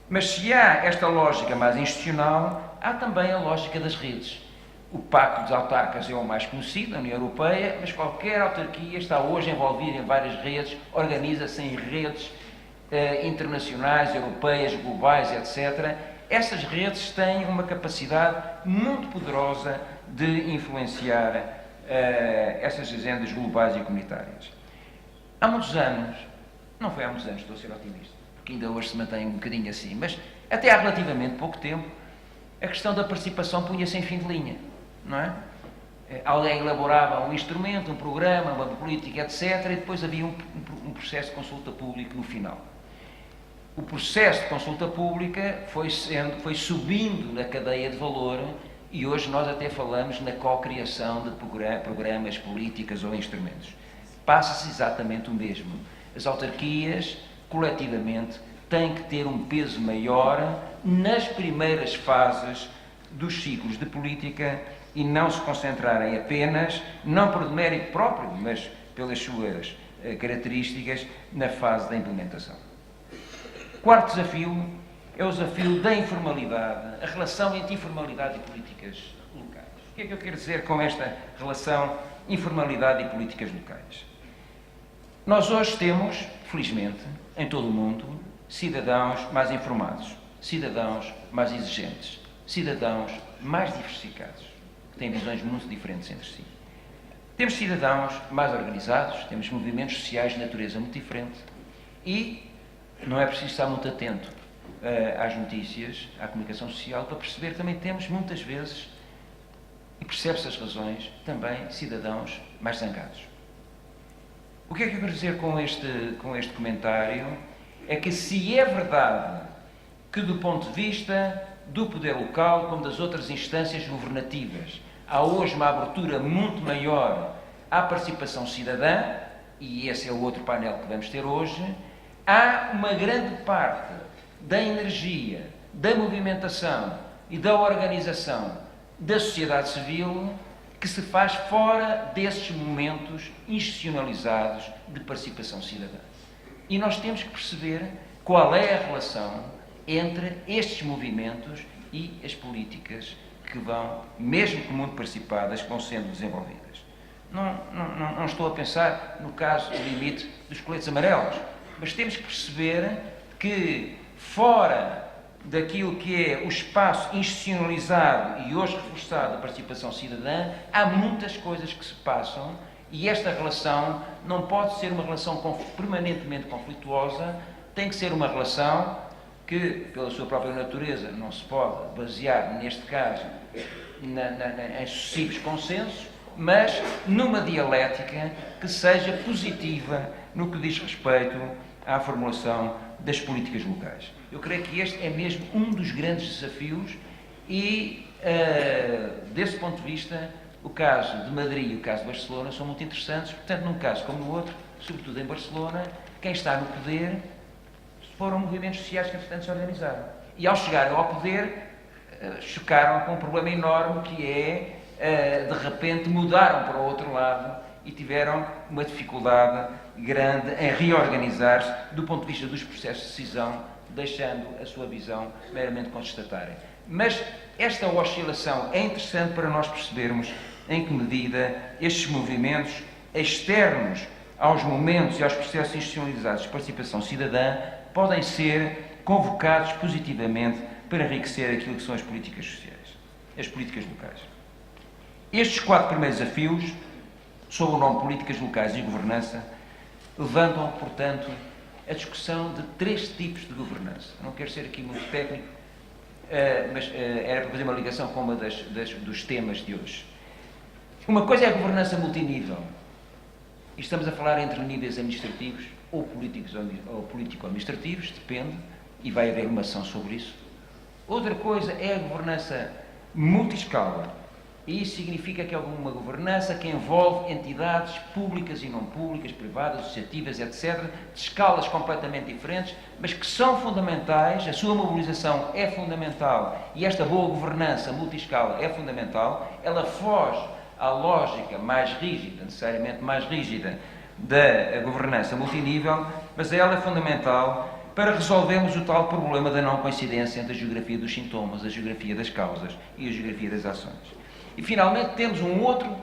Mas se há esta lógica mais institucional, há também a lógica das redes. O Pacto dos Autarcas é o mais conhecido na União Europeia, mas qualquer autarquia está hoje envolvida em várias redes, organiza-se em redes internacionais, europeias, globais, etc. Essas redes têm uma capacidade muito poderosa de influenciar essas agendas globais e comunitárias. Há muitos anos, não foi há muitos anos, estou a ser otimista, porque ainda hoje se mantém um bocadinho assim, mas até há relativamente pouco tempo, a questão da participação punha-se em fim de linha, não é? Alguém elaborava um instrumento, um programa, uma política, etc., e depois havia um processo de consulta pública no final. O processo de consulta pública foi subindo na cadeia de valor e hoje nós até falamos na co-criação de programas, políticas ou instrumentos. Passa-se exatamente o mesmo. As autarquias, coletivamente, têm que ter um peso maior nas primeiras fases dos ciclos de política e não se concentrarem apenas, não por mérito próprio, mas pelas suas características, na fase da implementação. Quarto desafio é o desafio da informalidade, a relação entre informalidade e políticas locais. O que é que eu quero dizer com esta relação informalidade e políticas locais? Nós hoje temos, felizmente, em todo o mundo, cidadãos mais informados, cidadãos mais exigentes, cidadãos mais diversificados, que têm visões muito diferentes entre si. Temos cidadãos mais organizados, temos movimentos sociais de natureza muito diferente e não é preciso estar muito atento às notícias, à comunicação social, para perceber que também temos muitas vezes, e percebe-se as razões, também cidadãos mais zangados. O que é que eu quero dizer com este comentário? É que se é verdade que do ponto de vista do poder local, como das outras instâncias governativas, há hoje uma abertura muito maior à participação cidadã, e esse é o outro painel que vamos ter hoje, há uma grande parte da energia, da movimentação e da organização da sociedade civil que se faz fora desses momentos institucionalizados de participação cidadã. E nós temos que perceber qual é a relação entre estes movimentos e as políticas que vão, mesmo que muito participadas, que vão sendo desenvolvidas. Não estou a pensar no caso, o limite dos coletes amarelos, mas temos que perceber que fora daquilo que é o espaço institucionalizado e hoje reforçado da participação cidadã, há muitas coisas que se passam e esta relação não pode ser uma relação permanentemente conflituosa, tem que ser uma relação que, pela sua própria natureza, não se pode basear, neste caso, em sucessivos consensos, mas numa dialética que seja positiva no que diz respeito à formulação das políticas locais. Eu creio que este é mesmo um dos grandes desafios e, desse ponto de vista, o caso de Madrid e o caso de Barcelona são muito interessantes. Portanto, num caso como no outro, sobretudo em Barcelona, quem está no poder foram movimentos sociais que, entretanto, se organizaram. E, ao chegarem ao poder, chocaram com um problema enorme que é, de repente, mudaram para o outro lado e tiveram uma dificuldade grande em reorganizar-se do ponto de vista dos processos de decisão, deixando a sua visão meramente constatatória. Mas esta oscilação é interessante para nós percebermos em que medida estes movimentos externos aos momentos e aos processos institucionalizados de participação cidadã podem ser convocados positivamente para enriquecer aquilo que são as políticas sociais, as políticas locais. Estes 4 primeiros desafios, sob o nome Políticas Locais e Governança, levantam, portanto, a discussão de 3 tipos de governança. Não quero ser aqui muito técnico, mas era para fazer uma ligação com uma dos temas de hoje. Uma coisa é a governança multinível. E estamos a falar entre níveis administrativos ou políticos ou político-administrativos, depende, e vai haver uma ação sobre isso. Outra coisa é a governança multiscala. E isso significa que é uma governança que envolve entidades públicas e não públicas, privadas, associativas, etc., de escalas completamente diferentes, mas que são fundamentais, a sua mobilização é fundamental e esta boa governança multiscala é fundamental. Ela foge à lógica mais rígida, necessariamente mais rígida, da governança multinível, mas ela é fundamental para resolvermos o tal problema da não coincidência entre a geografia dos sintomas, a geografia das causas e a geografia das ações. E, finalmente, temos um outro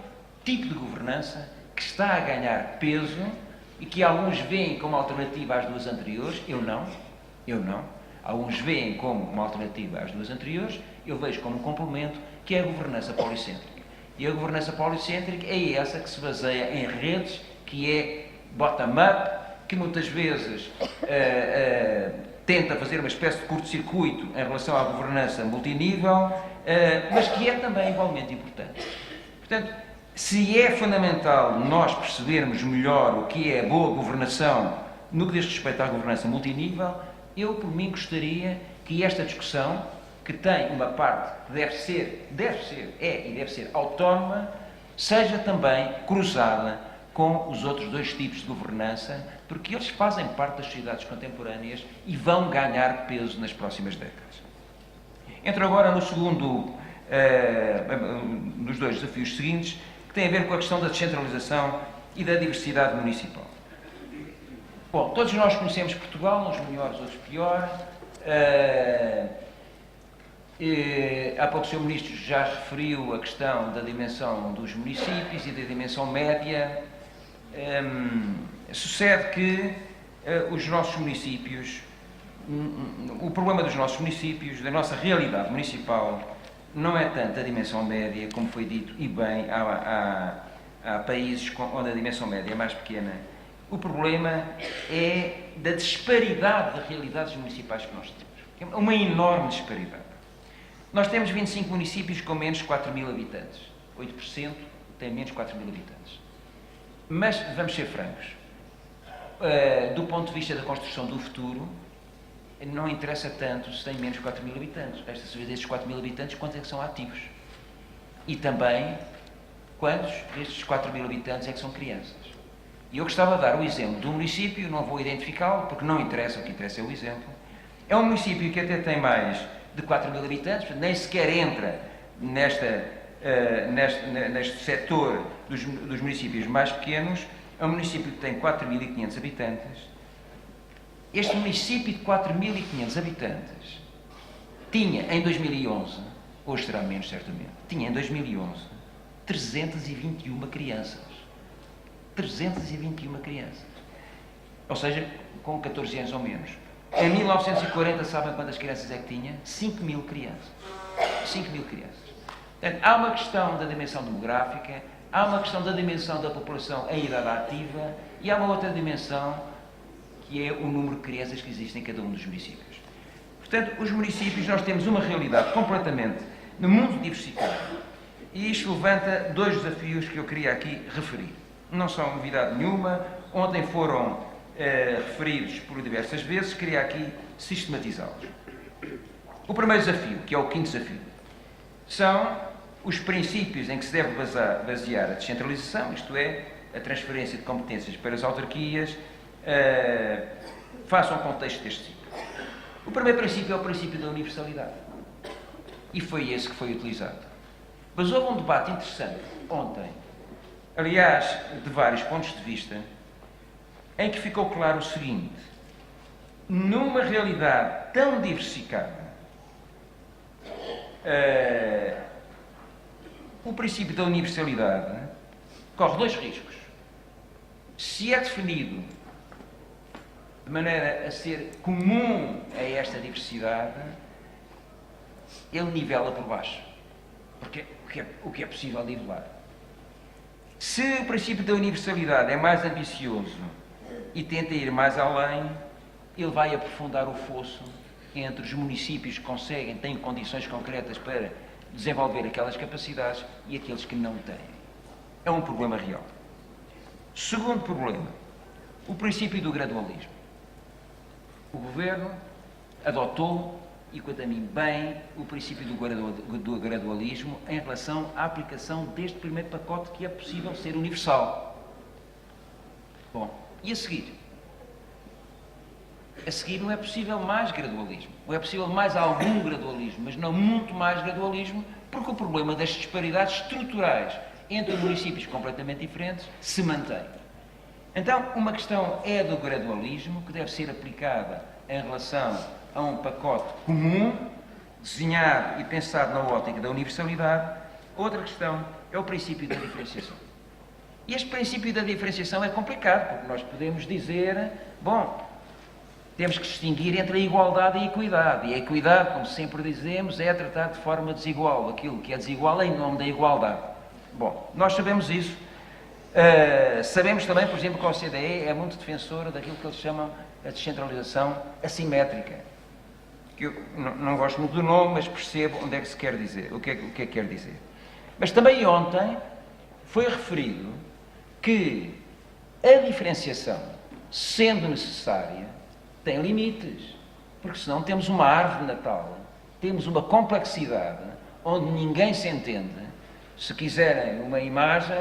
tipo de governança que está a ganhar peso e que alguns veem como alternativa às 2 anteriores, eu não. Alguns veem como uma alternativa às 2 anteriores, eu vejo como um complemento, que é a governança policêntrica. E a governança policêntrica é essa que se baseia em redes, que é bottom-up, que muitas vezes tenta fazer uma espécie de curto-circuito em relação à governança multinível, mas que é também igualmente importante. Portanto, se é fundamental nós percebermos melhor o que é a boa governação no que diz respeito à governança multinível, eu, por mim, gostaria que esta discussão, que tem uma parte que deve ser autónoma, seja também cruzada com os outros 2 tipos de governança, porque eles fazem parte das sociedades contemporâneas e vão ganhar peso nas próximas décadas. Entro agora no segundo, nos 2 desafios seguintes, que têm a ver com a questão da descentralização e da diversidade municipal. Bom, todos nós conhecemos Portugal, uns melhores, outros pior. Há pouco o Sr. Ministro já referiu a questão da dimensão dos municípios e da dimensão média. Sucede que os nossos municípios, o problema dos nossos municípios, da nossa realidade municipal, não é tanto a dimensão média, como foi dito, e bem, há países onde a dimensão média é mais pequena. O problema é da disparidade de realidades municipais que nós temos. É uma enorme disparidade. Nós temos 25 municípios com menos de 4.000 habitantes. 8% têm menos de 4.000 habitantes. Mas, vamos ser francos, do ponto de vista da construção do futuro, não interessa tanto se têm menos de 4.000 habitantes. Resta saber desses 4.000 habitantes quantos é que são ativos. E também, quantos destes 4.000 habitantes é que são crianças. E eu gostava de dar o exemplo do município, não vou identificá-lo, porque não interessa, o que interessa é o exemplo. É um município que até tem mais de 4.000 habitantes, nem sequer entra neste setor dos municípios mais pequenos. É um município que tem 4.500 habitantes. Este município de 4.500 habitantes tinha em 2011, hoje será menos certamente, tinha em 2011 321 crianças. 321 crianças. Ou seja, com 14 anos ou menos. Em 1940, sabem quantas crianças é que tinha? 5.000 crianças. 5.000 crianças. Portanto, há uma questão da dimensão demográfica, há uma questão da dimensão da população em idade ativa e há uma outra dimensão que é o número de crianças que existem em cada um dos municípios. Portanto, os municípios, nós temos uma realidade completamente muito diversificada. E isto levanta dois desafios que eu queria aqui referir. Não são novidade nenhuma, ontem foram referidos por diversas vezes, queria aqui sistematizá-los. O primeiro desafio, que é o quinto desafio, são os princípios em que se deve basear a descentralização, isto é, a transferência de competências para as autarquias, face a um contexto deste tipo. O primeiro princípio é o princípio da universalidade. E foi esse que foi utilizado. Mas houve um debate interessante ontem, aliás, de vários pontos de vista, em que ficou claro o seguinte: numa realidade tão diversificada, o princípio da universalidade corre dois riscos. Se é definido de maneira a ser comum a esta diversidade, ele nivela por baixo, porque o que é possível nivelar. Se o princípio da universalidade é mais ambicioso e tenta ir mais além, ele vai aprofundar o fosso entre os municípios que conseguem, têm condições concretas para desenvolver aquelas capacidades e aqueles que não têm. É um problema real. Segundo problema, o princípio do gradualismo. O Governo adotou, e quanto a mim bem, o princípio do gradualismo em relação à aplicação deste primeiro pacote, que é possível ser universal. Bom, e a seguir? A seguir não é possível mais gradualismo. Ou é possível mais algum gradualismo, mas não muito mais gradualismo, porque o problema das disparidades estruturais entre municípios completamente diferentes se mantém. Então, uma questão é do gradualismo, que deve ser aplicada em relação a um pacote comum, desenhado e pensado na ótica da universalidade. Outra questão é o princípio da diferenciação. E este princípio da diferenciação é complicado, porque nós podemos dizer, bom, temos que distinguir entre a igualdade e a equidade. E a equidade, como sempre dizemos, é tratar de forma desigual aquilo que é desigual em nome da igualdade. Bom, nós sabemos isso. Sabemos também, por exemplo, que a OCDE é muito defensora daquilo que eles chamam a descentralização assimétrica. Que eu não gosto muito do nome, mas percebo onde é que se quer dizer, o que é que quer dizer. Mas também ontem foi referido que a diferenciação, sendo necessária, tem limites, porque senão temos uma árvore de Natal, temos uma complexidade onde ninguém se entende. Se quiserem uma imagem,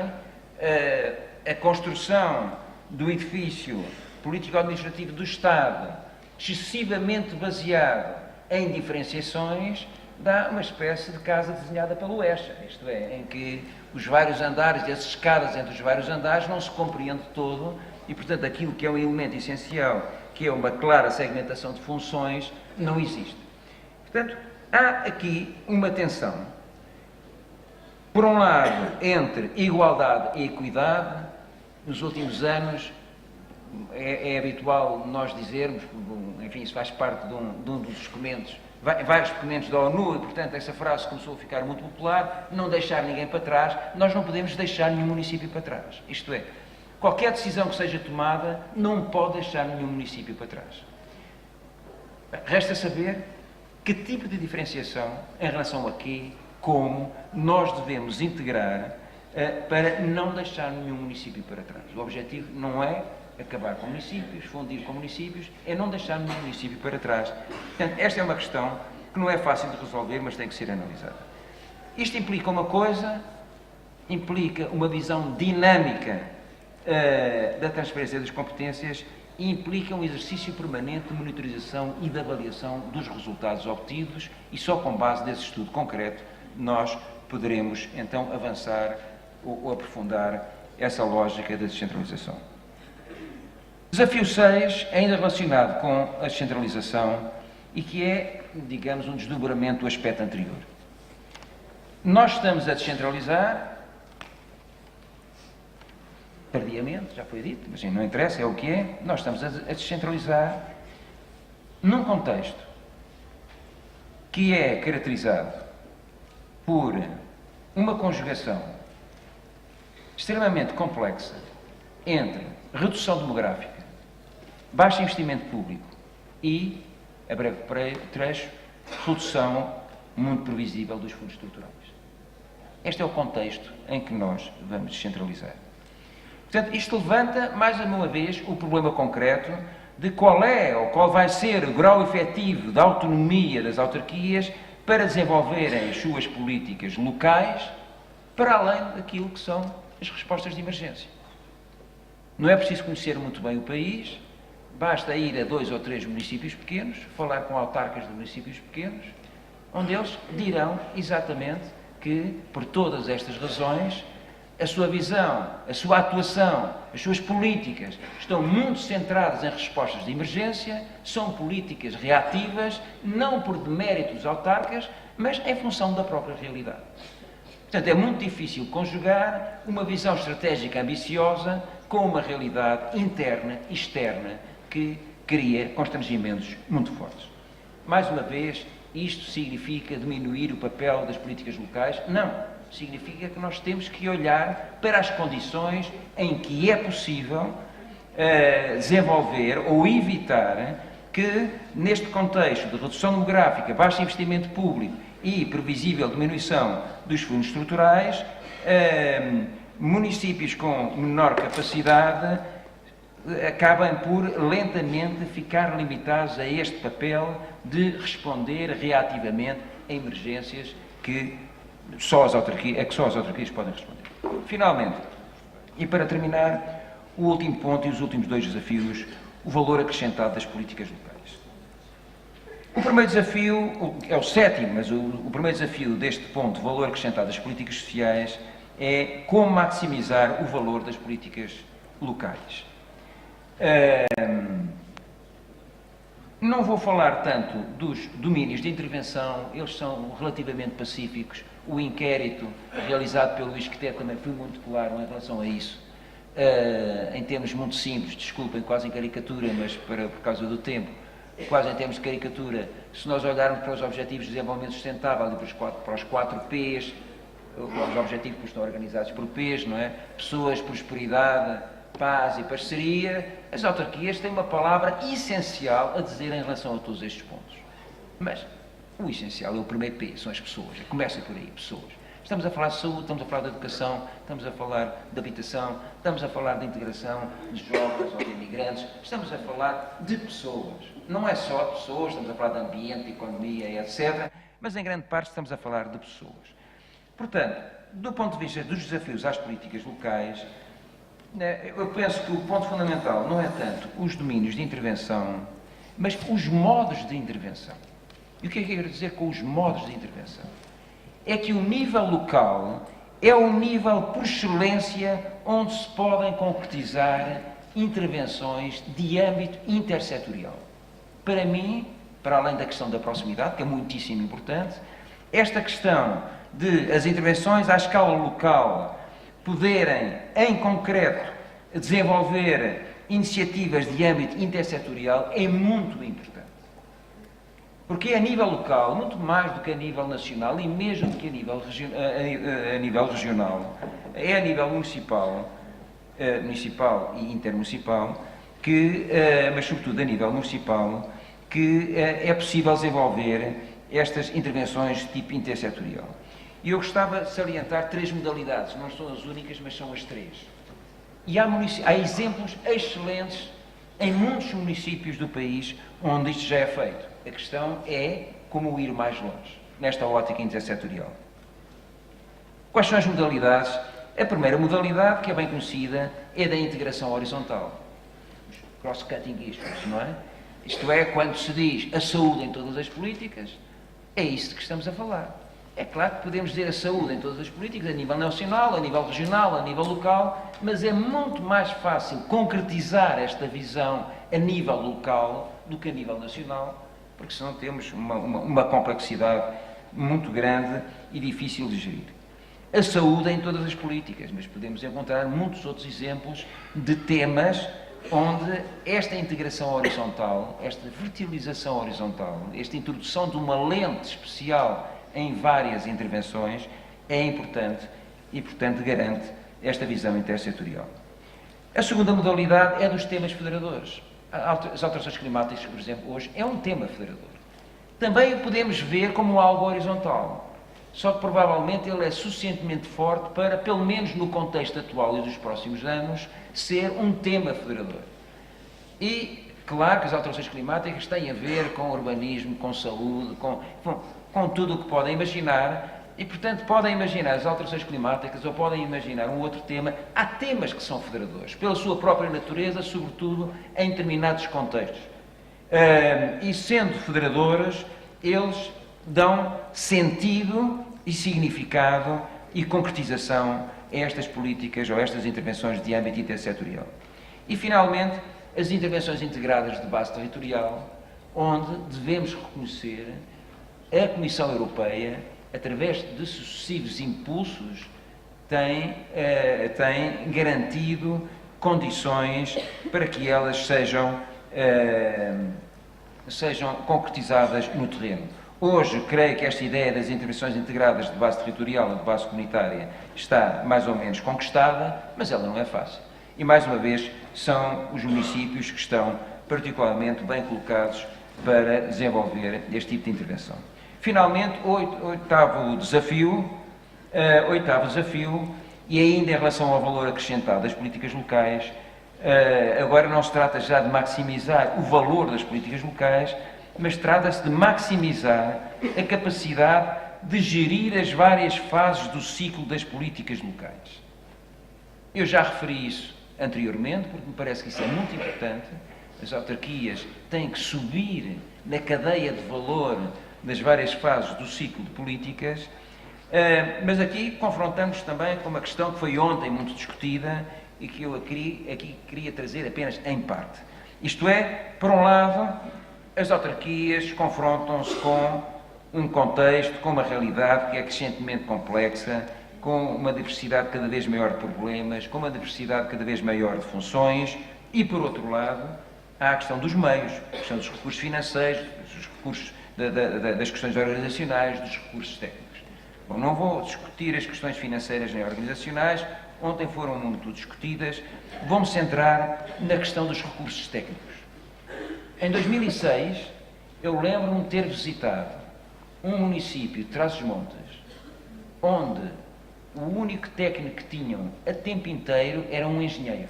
a construção do edifício político-administrativo do Estado, excessivamente baseado em diferenciações, dá uma espécie de casa desenhada pelo Escher, isto é, em que os vários andares e as escadas entre os vários andares não se compreende todo e, portanto, aquilo que é um elemento essencial, que é uma clara segmentação de funções, não existe. Portanto, há aqui uma tensão, por um lado, entre igualdade e equidade. Nos últimos anos, é habitual nós dizermos, enfim, isso faz parte de um dos documentos, vários documentos da ONU, e portanto essa frase começou a ficar muito popular, não deixar ninguém para trás. Nós não podemos deixar nenhum município para trás. Isto é, qualquer decisão que seja tomada não pode deixar nenhum município para trás. Resta saber que tipo de diferenciação, em relação a quê, como, nós devemos integrar para não deixar nenhum município para trás. O objetivo não é acabar com municípios, fundir com municípios, é não deixar nenhum município para trás. Portanto, esta é uma questão que não é fácil de resolver, mas tem que ser analisada. Isto implica uma coisa, implica uma visão dinâmica da transferência das competências e implica um exercício permanente de monitorização e de avaliação dos resultados obtidos, e só com base desse estudo concreto nós poderemos então avançar ou aprofundar essa lógica da descentralização. Desafio 6, ainda relacionado com a descentralização e que é, digamos, um desdobramento do aspecto anterior. Nós estamos a descentralizar, tardiamente, já foi dito, mas não interessa, é o que é. Nós estamos a descentralizar num contexto que é caracterizado por uma conjugação extremamente complexa entre redução demográfica, baixo investimento público e, a breve trecho, redução muito previsível dos fundos estruturais. Este é o contexto em que nós vamos descentralizar. Portanto, isto levanta, mais uma vez, o problema concreto de qual é ou qual vai ser o grau efetivo da autonomia das autarquias para desenvolverem as suas políticas locais para além daquilo que são as respostas de emergência. Não é preciso conhecer muito bem o país, basta ir a 2 ou 3 municípios pequenos, falar com autarcas de municípios pequenos, onde eles dirão exatamente que, por todas estas razões, a sua visão, a sua atuação, as suas políticas estão muito centradas em respostas de emergência, são políticas reativas, não por demérito dos autarcas, mas em função da própria realidade. Portanto, é muito difícil conjugar uma visão estratégica ambiciosa com uma realidade interna e externa que cria constrangimentos muito fortes. Mais uma vez, isto significa diminuir o papel das políticas locais? Não. Significa que nós temos que olhar para as condições em que é possível desenvolver ou evitar que, neste contexto de redução demográfica, baixo investimento público e previsível diminuição dos fundos estruturais, municípios com menor capacidade acabam por lentamente ficar limitados a este papel de responder reativamente a emergências que só as autarquias podem responder. Finalmente, e para terminar, o último ponto e os últimos 2 desafios, o valor acrescentado das políticas locais. O primeiro desafio, é o 7º, mas o primeiro desafio deste ponto, valor acrescentado das políticas sociais, é como maximizar o valor das políticas locais. Não vou falar tanto dos domínios de intervenção, eles são relativamente pacíficos. O inquérito realizado pelo ISCTE também foi muito claro em relação a isso. Em termos muito simples, desculpem, quase em caricatura, mas por causa do tempo, quase em termos de caricatura, se nós olharmos para os Objetivos de Desenvolvimento Sustentável e para os 4 P's, os objetivos que estão organizados por P's, não é? Pessoas, prosperidade, paz e parceria, as autarquias têm uma palavra essencial a dizer em relação a todos estes pontos. Mas o essencial é o primeiro P, são as pessoas. Começa por aí, pessoas. Estamos a falar de saúde, estamos a falar de educação, estamos a falar de habitação, estamos a falar de integração de jovens ou de imigrantes, estamos a falar de pessoas. Não é só de pessoas, estamos a falar de ambiente, de economia, etc. Mas em grande parte estamos a falar de pessoas. Portanto, do ponto de vista dos desafios às políticas locais, eu penso que o ponto fundamental não é tanto os domínios de intervenção, mas os modos de intervenção. E o que é que eu quero dizer com os modos de intervenção? É que o nível local é o nível por excelência onde se podem concretizar intervenções de âmbito intersetorial. Para mim, para além da questão da proximidade, que é muitíssimo importante, esta questão de as intervenções à escala local poderem, em concreto, desenvolver iniciativas de âmbito intersetorial é muito importante. Porque é a nível local, muito mais do que a nível nacional e mesmo do que a nível regional, é a nível municipal e intermunicipal, mas sobretudo a nível municipal, que é possível desenvolver estas intervenções de tipo intersetorial. E eu gostava de salientar 3 modalidades, não são as únicas, mas são as 3. E há exemplos excelentes em muitos municípios do país onde isto já é feito. A questão é como ir mais longe, nesta ótica intersetorial. Quais são as modalidades? A primeira modalidade, que é bem conhecida, é da integração horizontal. Os cross-cutting issues, não é? Isto é, quando se diz a saúde em todas as políticas, é isso de que estamos a falar. É claro que podemos dizer a saúde em todas as políticas, a nível nacional, a nível regional, a nível local, mas é muito mais fácil concretizar esta visão a nível local do que a nível nacional, porque senão temos uma complexidade muito grande e difícil de gerir. A saúde em todas as políticas, mas podemos encontrar muitos outros exemplos de temas onde esta integração horizontal, esta verticalização horizontal, esta introdução de uma lente especial em várias intervenções é importante e, portanto, garante esta visão intersetorial. A segunda modalidade é dos temas federadores. As alterações climáticas, por exemplo, hoje é um tema federador. Também o podemos ver como algo horizontal, só que provavelmente ele é suficientemente forte para, pelo menos no contexto atual e dos próximos anos, ser um tema federador. E, claro que as alterações climáticas têm a ver com urbanismo, com saúde, com tudo o que podem imaginar, e, portanto, podem imaginar as alterações climáticas ou podem imaginar um outro tema. Há temas que são federadores, pela sua própria natureza, sobretudo em determinados contextos. E sendo federadores, eles dão sentido e significado e concretização a estas políticas ou a estas intervenções de âmbito intersetorial. E, finalmente, as intervenções integradas de base territorial, onde devemos reconhecer a Comissão Europeia, através de sucessivos impulsos, tem garantido condições para que elas sejam concretizadas no terreno. Hoje, creio que esta ideia das intervenções integradas de base territorial ou de base comunitária está mais ou menos conquistada, mas ela não é fácil. E, mais uma vez, são os municípios que estão particularmente bem colocados para desenvolver este tipo de intervenção. Finalmente, oitavo desafio, e ainda em relação ao valor acrescentado das políticas locais, agora não se trata já de maximizar o valor das políticas locais, mas trata-se de maximizar a capacidade de gerir as várias fases do ciclo das políticas locais. Eu já referi isso anteriormente, porque me parece que isso é muito importante. As autarquias têm que subir na cadeia de valor das várias fases do ciclo de políticas, mas aqui confrontamos também com uma questão que foi ontem muito discutida e que eu aqui queria trazer apenas em parte. Isto é, por um lado, as autarquias confrontam-se com um contexto, com uma realidade que é crescentemente complexa, com uma diversidade cada vez maior de problemas, com uma diversidade cada vez maior de funções e, por outro lado, há a questão dos meios, a questão dos recursos financeiros, dos recursos das questões organizacionais, dos recursos técnicos. Bom, não vou discutir as questões financeiras nem organizacionais, ontem foram muito discutidas, vou-me centrar na questão dos recursos técnicos. Em 2006, eu lembro-me de ter visitado um município de Trás-os-Montes, onde o único técnico que tinham a tempo inteiro era um engenheiro.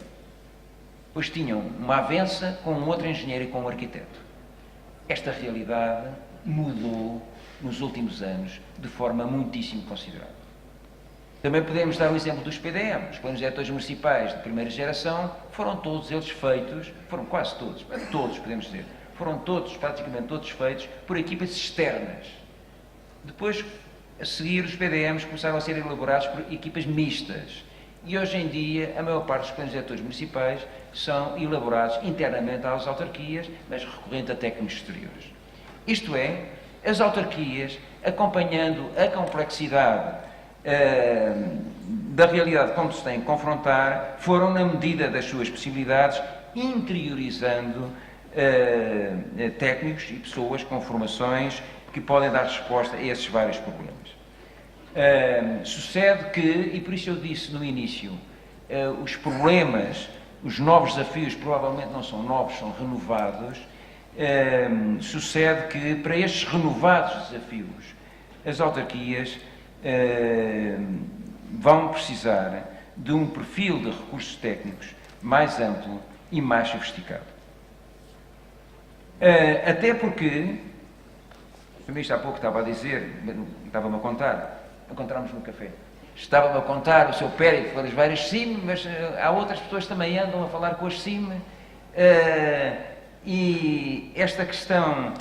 Pois tinham uma avença com um outro engenheiro e com um arquiteto. Esta realidade mudou nos últimos anos de forma muitíssimo considerável. Também podemos dar o exemplo dos PDM, os planos diretores municipais de primeira geração, foram todos eles feitos, foram quase todos, mas todos podemos dizer, foram todos, praticamente todos feitos por equipas externas. Depois, a seguir, os PDMs começaram a ser elaborados por equipas mistas. E hoje em dia, a maior parte dos planos diretores municipais são elaborados internamente às autarquias, mas recorrendo a técnicos exteriores. Isto é, as autarquias, acompanhando a complexidade da realidade com que se têm que confrontar, foram, na medida das suas possibilidades, interiorizando técnicos e pessoas com formações que podem dar resposta a esses vários problemas. Sucede que, e por isso eu disse no início, os problemas, os novos desafios provavelmente não são novos, são renovados. Sucede que para estes renovados desafios as autarquias vão precisar de um perfil de recursos técnicos mais amplo e mais sofisticado. Até porque, o ministro há pouco estava a dizer, estava-me a contar, encontramos no café, estava-me a contar o seu périplo pelas várias CIM, mas há outras pessoas que também andam a falar com as CIM, e esta questão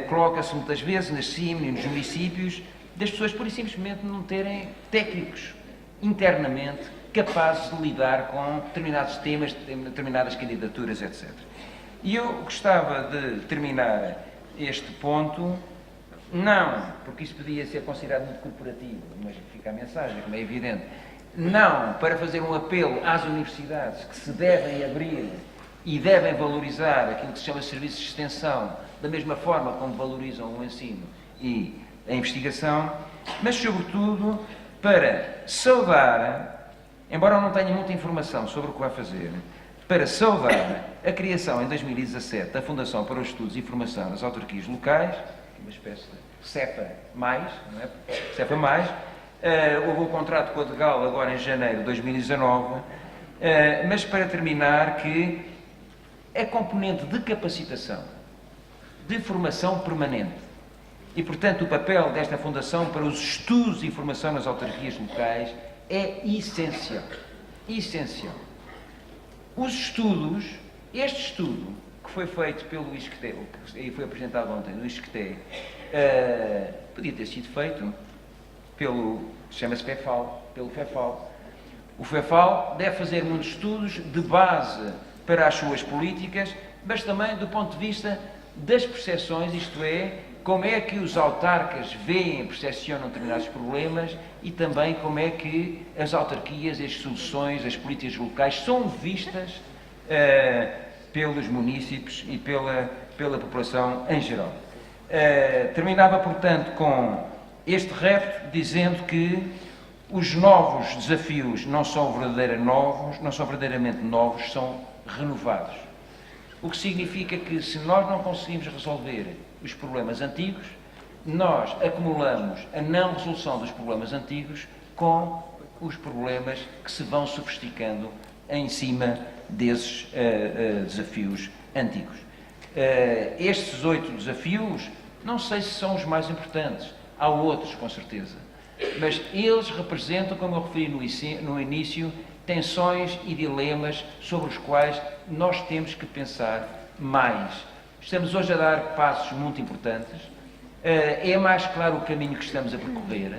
coloca-se muitas vezes nas CIM e nos municípios, das pessoas pura e simplesmente não terem técnicos internamente capazes de lidar com determinados temas, determinadas candidaturas, etc. E eu gostava de terminar este ponto, não, porque isso podia ser considerado muito corporativo, mas fica a mensagem, como é evidente, não para fazer um apelo às universidades que se devem abrir e devem valorizar aquilo que se chama serviços de extensão, da mesma forma como valorizam o ensino e a investigação, mas sobretudo para saudar, embora eu não tenha muita informação sobre o que vai fazer, para saudar a criação em 2017 da Fundação para os Estudos e Formação das Autarquias Locais, uma espécie de CEPA+, não é? CEPA+, houve o contrato com a DEGAL agora em janeiro de 2019, mas para terminar que a componente de capacitação, de formação permanente, e portanto o papel desta Fundação para os estudos e formação nas autarquias locais é essencial. Essencial. Os estudos, este estudo que foi feito pelo ISCTE, e foi apresentado ontem no ISCTE, podia ter sido feito pelo, chama-se FEFAL, pelo FEFAL. O FEFAL deve fazer muitos estudos de base para as suas políticas, mas também do ponto de vista das percepções, isto é, como é que os autarcas veem e percepcionam determinados problemas e também como é que as autarquias, as soluções, as políticas locais são vistas pelos munícipes e pela população em geral. Terminava, portanto, com este repto, dizendo que os novos desafios não são verdadeiramente novos, são renovados. O que significa que, se nós não conseguimos resolver os problemas antigos, nós acumulamos a não resolução dos problemas antigos com os problemas que se vão sofisticando em cima desses desafios antigos. Estes 8 desafios, não sei se são os mais importantes, há outros com certeza, mas eles representam, como eu referi no início, tensões e dilemas sobre os quais nós temos que pensar mais. Estamos hoje a dar passos muito importantes, é mais claro o caminho que estamos a percorrer,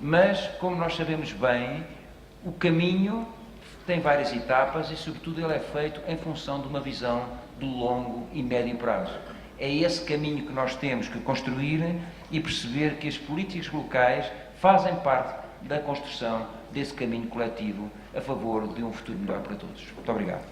mas, como nós sabemos bem, o caminho tem várias etapas e, sobretudo, ele é feito em função de uma visão de longo e médio prazo. É esse caminho que nós temos que construir e perceber que as políticas locais fazem parte da construção desse caminho coletivo a favor de um futuro melhor para todos. Muito obrigado.